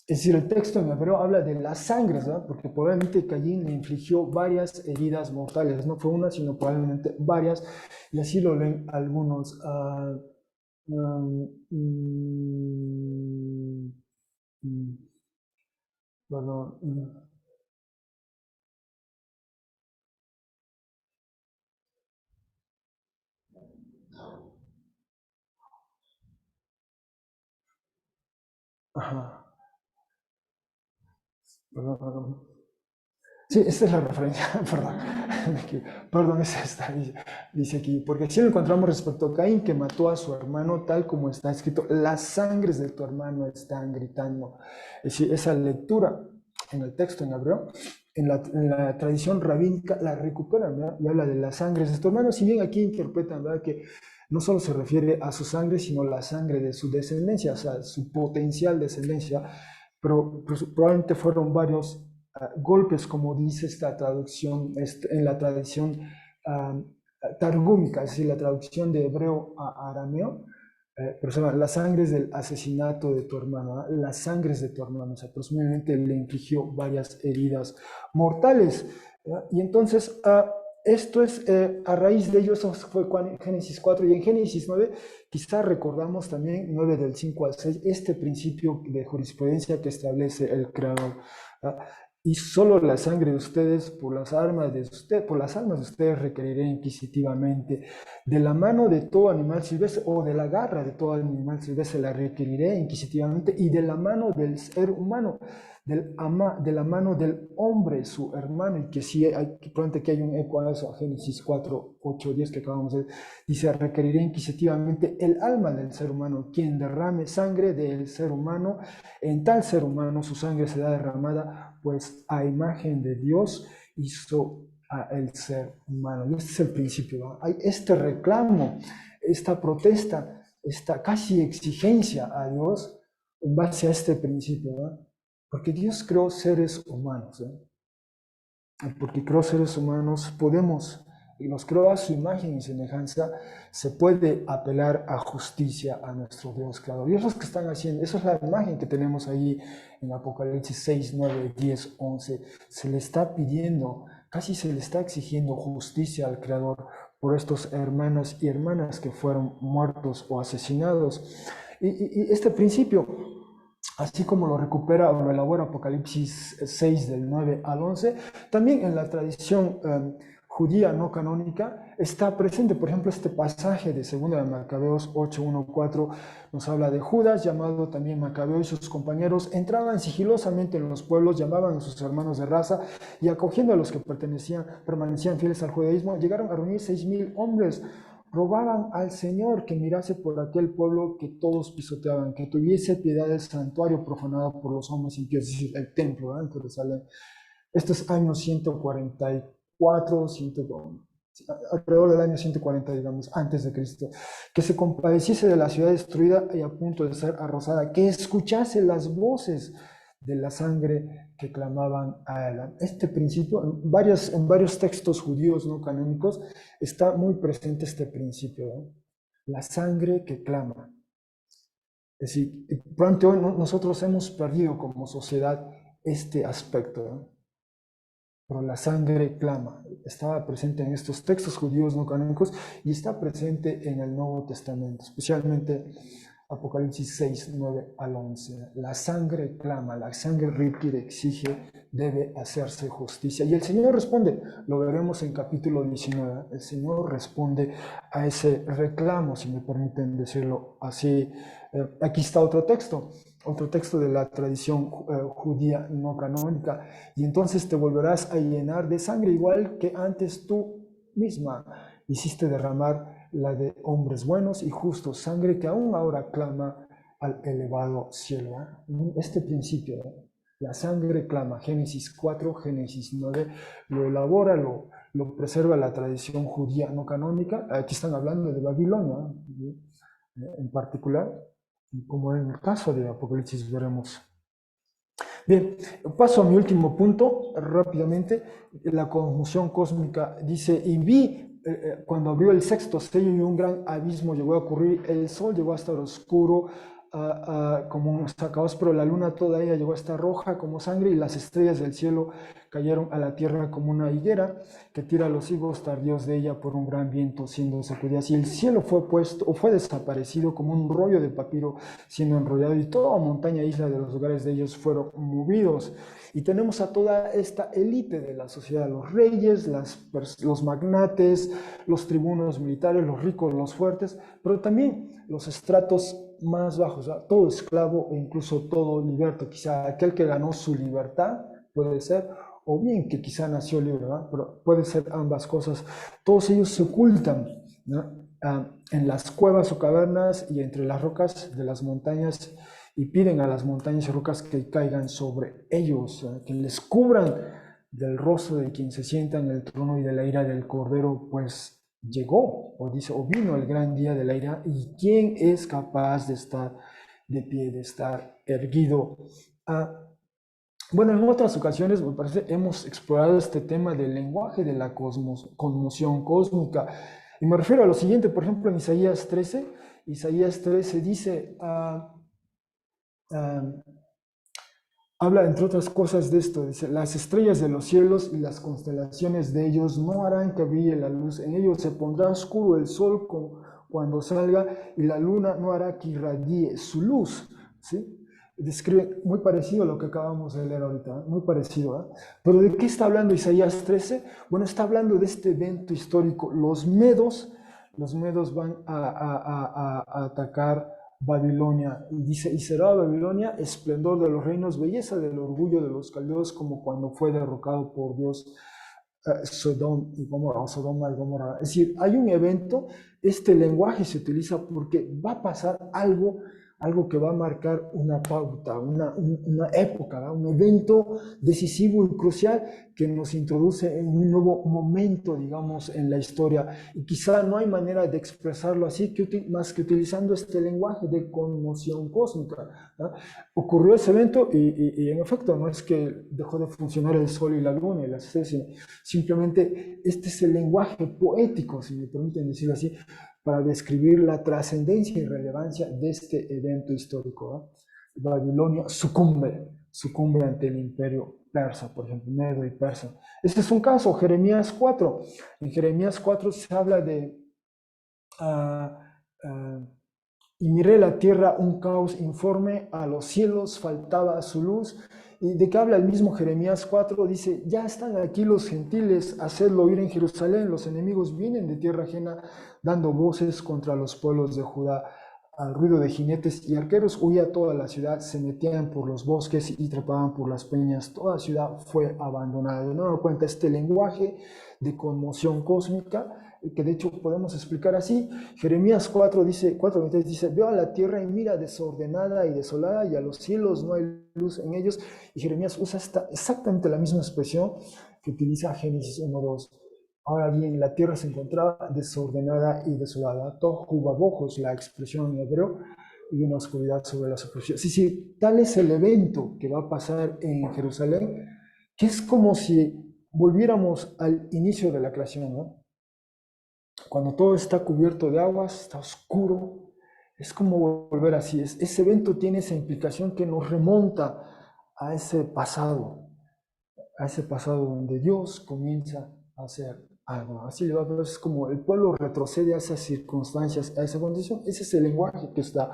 es decir, el texto en hebreo habla de las sangres, ¿no? Porque probablemente Caín le infligió varias heridas mortales, no fue una, sino probablemente varias, y así lo leen algunos. Perdón, ajá, perdón. Sí, esta es la referencia, perdón, perdón, es esta, dice aquí, porque si lo encontramos respecto a Caín que mató a su hermano, tal como está escrito, las sangres de tu hermano están gritando. Es decir, esa lectura en el texto en hebreo, en la tradición rabínica, la recuperan, ¿verdad? Y habla de las sangres de tu hermano, si bien aquí interpretan, ¿verdad? Que no solo se refiere a su sangre, sino la sangre de su descendencia, o sea, su potencial descendencia, pero pues, probablemente fueron varios golpes, como dice esta traducción, en la tradición uh, targúmica, es decir, la traducción de hebreo a arameo, pero se llama las sangres del asesinato de tu hermano, ¿eh? Las sangres de tu hermano, o sea, presumiblemente le infligió varias heridas mortales. Y entonces, esto es, a raíz de ello, eso fue Génesis 4 y en Génesis 9, quizá recordamos también 9 del 5 al 6, este principio de jurisprudencia que establece el Creador. ¿Ah? Y solo la sangre de ustedes, por las almas de ustedes requeriré inquisitivamente. De la mano de todo animal silvestre o de la garra de todo animal silvestre la requeriré inquisitivamente y de la mano del ser humano, de la mano del hombre, su hermano, y que sí, probablemente que hay un eco a eso, a Génesis 4, 8, 10 que acabamos de, dice, requeriré inquisitivamente el alma del ser humano, quien derrame sangre del ser humano, en tal ser humano su sangre será derramada, pues a imagen de Dios hizo a el ser humano. Y este es el principio, ¿no? Hay este reclamo, esta protesta, esta casi exigencia a Dios en base a este principio, ¿no? Porque Dios creó seres humanos, ¿eh? Porque creó seres humanos, podemos, y nos creó a su imagen y semejanza, se puede apelar a justicia a nuestro Dios creador. Y esos que están haciendo, esa es la imagen que tenemos ahí en Apocalipsis 6, 9, 10, 11. Se le está pidiendo, casi se le está exigiendo justicia al creador por estos hermanos y hermanas que fueron muertos o asesinados. Y este principio así como lo recupera o lo elabora Apocalipsis 6 del 9 al 11, también en la tradición judía no canónica está presente, por ejemplo, este pasaje de 2 de Macabeos 8:1-4 nos habla de Judas, llamado también Macabeo, y sus compañeros entraban sigilosamente en los pueblos, llamaban a sus hermanos de raza y acogiendo a los que permanecían fieles al judaísmo, llegaron a reunir 6,000 hombres. Rogaban al Señor que mirase por aquel pueblo que todos pisoteaban, que tuviese piedad del santuario profanado por los hombres impíos, es decir, el templo, ¿verdad? En Jerusalén. Estos años 144, alrededor del año 140, digamos, antes de Cristo, que se compadeciese de la ciudad destruida y a punto de ser arrasada, que escuchase las voces de la sangre que clamaban a él. Este principio, en varios textos judíos no canónicos, está muy presente este principio, ¿no? La sangre que clama. Es decir, probablemente hoy nosotros hemos perdido como sociedad este aspecto, ¿no? Pero la sangre clama. Estaba presente en estos textos judíos no canónicos y está presente en el Nuevo Testamento, especialmente Apocalipsis 6, 9 al 11. La sangre clama, la sangre requiere, exige, debe hacerse justicia. Y el Señor responde, lo veremos en capítulo 19, el Señor responde a ese reclamo, si me permiten decirlo así. Aquí está otro texto de la tradición judía no canónica, y entonces te volverás a llenar de sangre, igual que antes tú misma hiciste derramar la de hombres buenos y justos, sangre que aún ahora clama al elevado cielo. Este principio, la sangre clama, Génesis 4, Génesis 9, lo elabora, lo preserva la tradición judía no canónica. Aquí están hablando de Babilonia, en particular, como en el caso de Apocalipsis veremos. Bien, paso a mi último punto rápidamente. La conjunción cósmica dice, y vi cuando abrió el sexto sello y un gran abismo llegó a ocurrir, el sol llegó a estar oscuro como un sacaos, pero la luna toda ella llegó a estar roja como sangre y las estrellas del cielo cayeron a la tierra como una higuera que tira los higos tardíos de ella por un gran viento siendo sacudidas. Y el cielo fue puesto o fue desaparecido como un rollo de papiro siendo enrollado y toda montaña e isla de los lugares de ellos fueron movidos. Y tenemos a toda esta élite de la sociedad, los reyes, los magnates, los tribunos militares, los ricos, los fuertes, pero también los estratos más bajos, ¿verdad? Todo esclavo e incluso todo liberto, quizá aquel que ganó su libertad, puede ser, o bien que quizá nació libre, ¿verdad? Pero puede ser ambas cosas. Todos ellos se ocultan, ¿no? En las cuevas o cavernas y entre las rocas de las montañas y piden a las montañas y rocas que caigan sobre ellos, que les cubran del rostro de quien se sienta en el trono y de la ira del Cordero, pues llegó, o dice, o vino el gran día de la ira, y quién es capaz de estar de pie, de estar erguido. Bueno, en otras ocasiones, me parece, hemos explorado este tema del lenguaje de la conmoción cósmica. Y me refiero a lo siguiente, por ejemplo, en Isaías 13 dice, habla, entre otras cosas, de esto. Dice, las estrellas de los cielos y las constelaciones de ellos no harán que brille la luz. En ellos se pondrá oscuro el sol cuando salga y la luna no hará que irradie su luz. ¿Sí? Describe muy parecido a lo que acabamos de leer ahorita, muy parecido. Pero ¿de qué está hablando Isaías 13? Bueno, está hablando de este evento histórico. Los medos van a atacar Babilonia. Y dice, y será Babilonia esplendor de los reinos, belleza del orgullo de los caldeos, como cuando fue derrocado por Dios Sodoma y Gomorra. Es decir, hay un evento, este lenguaje se utiliza porque va a pasar algo que va a marcar una pauta, una época, ¿verdad? Un evento decisivo y crucial que nos introduce en un nuevo momento, digamos, en la historia. Y quizá no hay manera de expresarlo así más que utilizando este lenguaje de conmoción cósmica, ¿verdad? Ocurrió ese evento y en efecto no es que dejó de funcionar el sol y la luna y las estrellas, simplemente este es el lenguaje poético, si me permiten decirlo así, para describir la trascendencia y relevancia de este evento histórico, ¿no? Babilonia sucumbe ante el imperio persa, por ejemplo, Medo y Persa. Este es un caso, Jeremías 4. En Jeremías 4 se habla de uh, uh, y miré la tierra un caos informe, a los cielos faltaba su luz. ¿Y de qué habla el mismo Jeremías 4? Dice, ya están aquí los gentiles, hacedlo oír en Jerusalén, los enemigos vienen de tierra ajena, dando voces contra los pueblos de Judá. Al ruido de jinetes y arqueros huía toda la ciudad, se metían por los bosques y trepaban por las peñas, toda ciudad fue abandonada. De nuevo cuenta este lenguaje de conmoción cósmica, que de hecho podemos explicar así. Jeremías 4 dice, 4:23 dice, veo a la tierra y mira desordenada y desolada, y a los cielos no hay luz en ellos. Y Jeremías usa exactamente la misma expresión que utiliza Génesis 1:2. Ahora bien, la tierra se encontraba desordenada y desolada. Tohu vabohu es la expresión en hebreo, y una oscuridad sobre la superficie. Sí, sí, tal es el evento que va a pasar en Jerusalén, que es como si volviéramos al inicio de la creación, ¿no? Cuando todo está cubierto de aguas, está oscuro, es como volver así. Ese evento tiene esa implicación que nos remonta a ese pasado donde Dios comienza a hacer algo. Así le va a ver, es como el pueblo retrocede a esas circunstancias, a esa condición. Ese es el lenguaje que está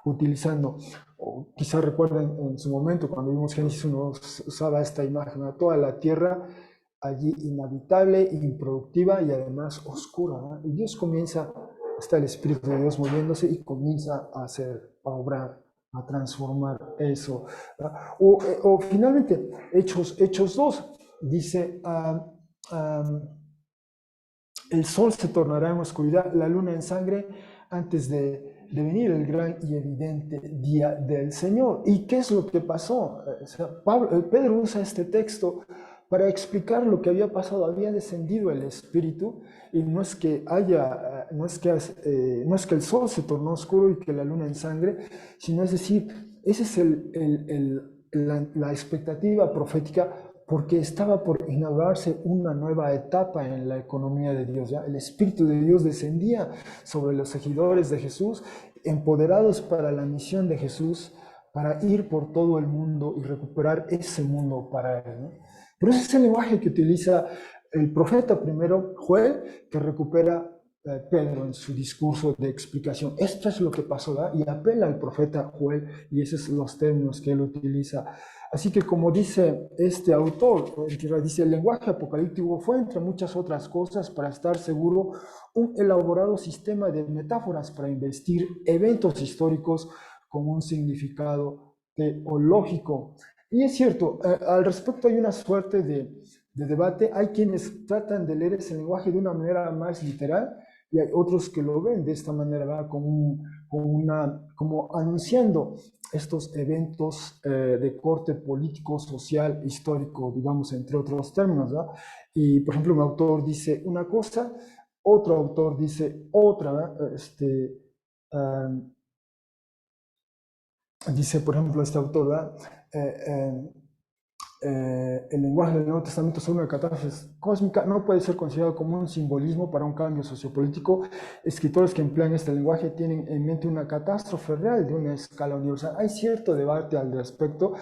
utilizando. O quizás recuerden en su momento, cuando vimos Génesis 1, usaba esta imagen, ¿no? Toda la tierra allí inhabitable, improductiva y además oscura, ¿no? Y Dios comienza, está el Espíritu de Dios moviéndose y comienza a hacer, a obrar, a transformar eso. O finalmente, Hechos 2 dice, el sol se tornará en oscuridad, la luna en sangre, antes de venir el gran y evidente día del Señor. ¿Y qué es lo que pasó? O sea, Pedro usa este texto para explicar lo que había pasado. Había descendido el Espíritu, y no es que el sol se tornó oscuro y que la luna en sangre, sino es decir, esa es la expectativa profética, porque estaba por inaugurarse una nueva etapa en la economía de Dios. ¿Ya? El Espíritu de Dios descendía sobre los seguidores de Jesús, empoderados para la misión de Jesús, para ir por todo el mundo y recuperar ese mundo para Él, ¿no? Pero ese es el lenguaje que utiliza el profeta primero, Joel, que recupera Pedro en su discurso de explicación. Esto es lo que pasó, ¿verdad? Y apela al profeta Joel, y esos son los términos que él utiliza. Así que, como dice este autor, dice, el lenguaje apocalíptico fue, entre muchas otras cosas, para estar seguro, un elaborado sistema de metáforas para investir eventos históricos con un significado teológico. Y es cierto, al respecto hay una suerte de debate. Hay quienes tratan de leer ese lenguaje de una manera más literal, y hay otros que lo ven de esta manera, ¿verdad? Como anunciando estos eventos de corte político, social, histórico, digamos, entre otros términos, ¿verdad? Y, por ejemplo, un autor dice una cosa, otro autor dice otra, ¿verdad? Dice, por ejemplo, este autor, ¿verdad? El lenguaje del Nuevo Testamento sobre una catástrofe cósmica no puede ser considerado como un simbolismo para un cambio sociopolítico. Escritores que emplean este lenguaje tienen en mente una catástrofe real de una escala universal. Hay cierto debate al respecto,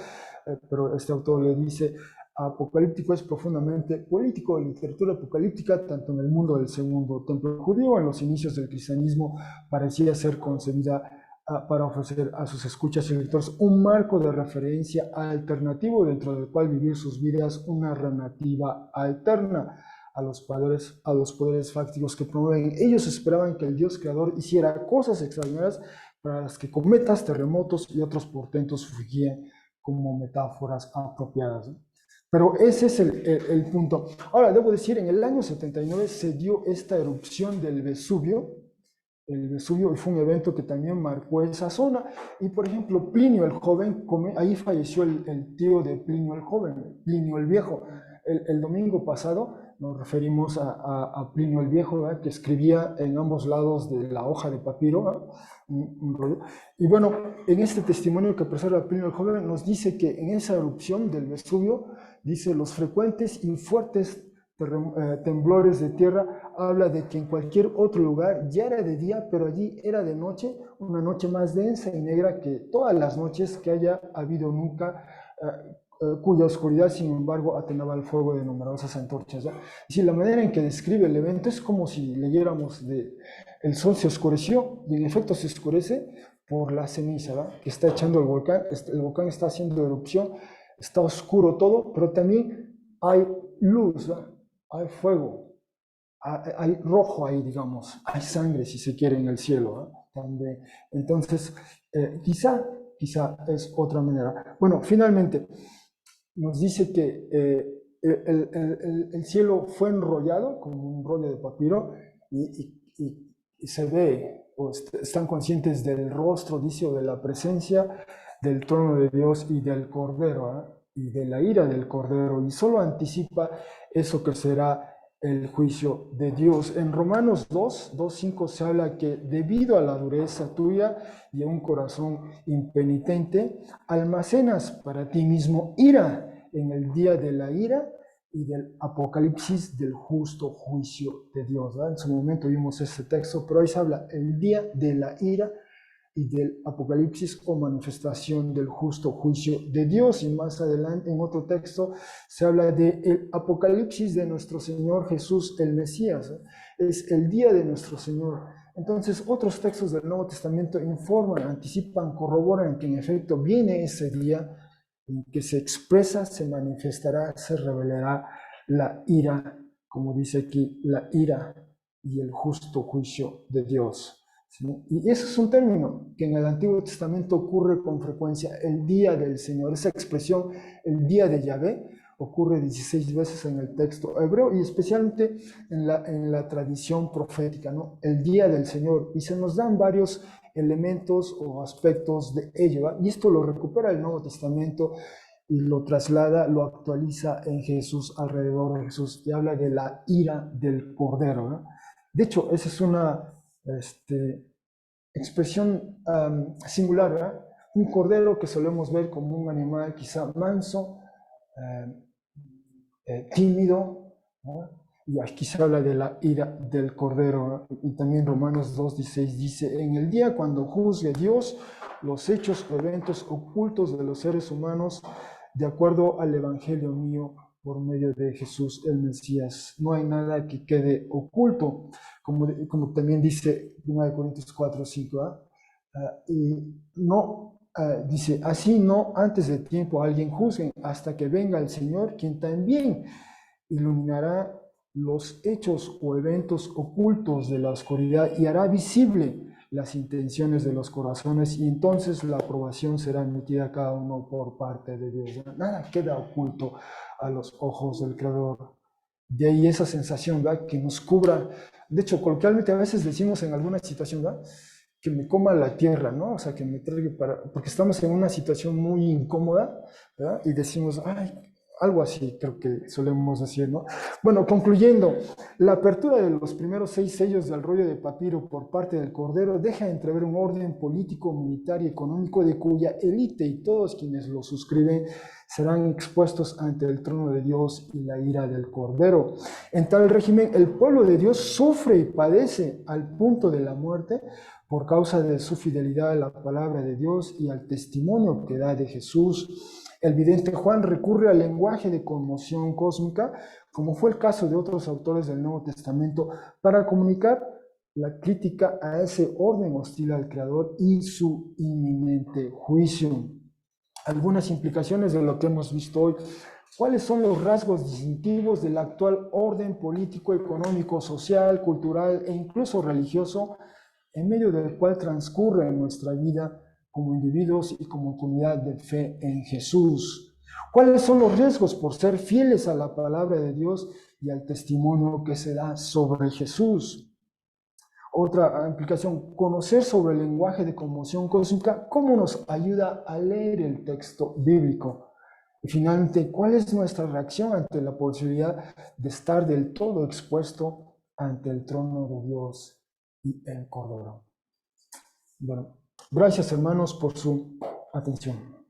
pero este autor le dice, apocalíptico es profundamente político. La literatura apocalíptica, tanto en el mundo del segundo templo judío, en los inicios del cristianismo, parecía ser concebida para ofrecer a sus escuchas y lectores un marco de referencia alternativo dentro del cual vivir sus vidas, una alternativa alterna a los poderes fácticos que promueven. Ellos esperaban que el Dios creador hiciera cosas extraordinarias para las que cometas, terremotos y otros portentos fugían como metáforas apropiadas, ¿no? Pero ese es el punto. Ahora, debo decir, en el año 79 se dio esta erupción del Vesubio. El Vesubio fue un evento que también marcó esa zona. Y, por ejemplo, Plinio el Joven, ahí falleció el tío de Plinio el Joven, Plinio el Viejo. El domingo pasado nos referimos a Plinio el Viejo, ¿verdad? Que escribía en ambos lados de la hoja de papiro, un rollo. Y bueno, en este testimonio que preserva Plinio el Joven nos dice que en esa erupción del Vesubio, dice, los frecuentes y fuertes temblores de tierra, habla de que en cualquier otro lugar ya era de día, pero allí era de noche, una noche más densa y negra que todas las noches que haya habido nunca, cuya oscuridad, sin embargo, atenuaba el fuego de numerosas antorchas, ¿ya? Y si la manera en que describe el evento es como si leyéramos el sol se oscureció, y en efecto se oscurece, por la ceniza, ¿verdad?, que está echando el volcán está haciendo erupción, está oscuro todo, pero también hay luz, ¿verdad?, hay fuego, hay rojo ahí, digamos, hay sangre, si se quiere, en el cielo, ¿verdad?, también. Entonces, quizá es otra manera. Bueno, finalmente, nos dice que el cielo fue enrollado como un rollo de papiro y se ve, o están conscientes del rostro, dice, o de la presencia del trono de Dios y del Cordero, ¿eh?, y de la ira del Cordero, y solo anticipa eso que será el juicio de Dios. En Romanos 2:5 se habla que debido a la dureza tuya y a un corazón impenitente, almacenas para ti mismo ira en el día de la ira y del apocalipsis del justo juicio de Dios, ¿verdad? En su momento vimos ese texto, pero ahí se habla el día de la ira y del apocalipsis o manifestación del justo juicio de Dios. Y más adelante en otro texto se habla del apocalipsis de nuestro Señor Jesús el Mesías, ¿eh? Es el día de nuestro Señor. Entonces otros textos del Nuevo Testamento informan, anticipan, corroboran que en efecto viene ese día en que se expresa, se manifestará, se revelará la ira, como dice aquí, la ira y el justo juicio de Dios. ¿Sí? Y eso es un término que en el Antiguo Testamento ocurre con frecuencia, el día del Señor. Esa expresión, el día de Yahvé, ocurre 16 veces en el texto hebreo y especialmente en la tradición profética, ¿no? El día del Señor. Y se nos dan varios elementos o aspectos de ello, ¿va? Y esto lo recupera el Nuevo Testamento y lo traslada, lo actualiza en Jesús, alrededor de Jesús, y habla de la ira del Cordero, ¿no? De hecho, esa es una expresión singular, ¿verdad? Un cordero que solemos ver como un animal quizá manso, tímido, ¿no? Y aquí se habla de la ira del Cordero, ¿no? Y también Romanos 2:16 dice, en el día cuando juzgue Dios los hechos o eventos ocultos de los seres humanos, de acuerdo al Evangelio mío por medio de Jesús el Mesías. No hay nada que quede oculto, como también dice 1 Corintios 4:5, y no, dice, así no antes de tiempo alguien juzgue, hasta que venga el Señor, quien también iluminará los hechos o eventos ocultos de la oscuridad y hará visible las intenciones de los corazones, y entonces la aprobación será emitida a cada uno por parte de Dios. Nada queda oculto a los ojos del Creador. De ahí esa sensación, ¿verdad?, que nos cubra. De hecho, coloquialmente a veces decimos en alguna situación, ¿verdad?, que me coma la tierra, ¿no? O sea, que me traiga porque estamos en una situación muy incómoda, ¿verdad? Y decimos, ay, algo así creo que solemos decir, ¿no? Bueno, concluyendo, la apertura de los primeros 6 sellos del rollo de papiro por parte del Cordero deja entrever un orden político, militar y económico de cuya élite y todos quienes lo suscriben serán expuestos ante el trono de Dios y la ira del Cordero. En tal régimen, el pueblo de Dios sufre y padece al punto de la muerte por causa de su fidelidad a la palabra de Dios y al testimonio que da de Jesús. El vidente Juan recurre al lenguaje de conmoción cósmica, como fue el caso de otros autores del Nuevo Testamento, para comunicar la crítica a ese orden hostil al Creador y su inminente juicio. Algunas implicaciones de lo que hemos visto hoy. ¿Cuáles son los rasgos distintivos del actual orden político, económico, social, cultural e incluso religioso en medio del cual transcurre nuestra vida como individuos y como comunidad de fe en Jesús? ¿Cuáles son los riesgos por ser fieles a la palabra de Dios y al testimonio que se da sobre Jesús? Otra implicación, conocer sobre el lenguaje de conmoción cósmica, cómo nos ayuda a leer el texto bíblico. Y finalmente, ¿cuál es nuestra reacción ante la posibilidad de estar del todo expuesto ante el trono de Dios y el Cordero? Bueno, gracias hermanos por su atención.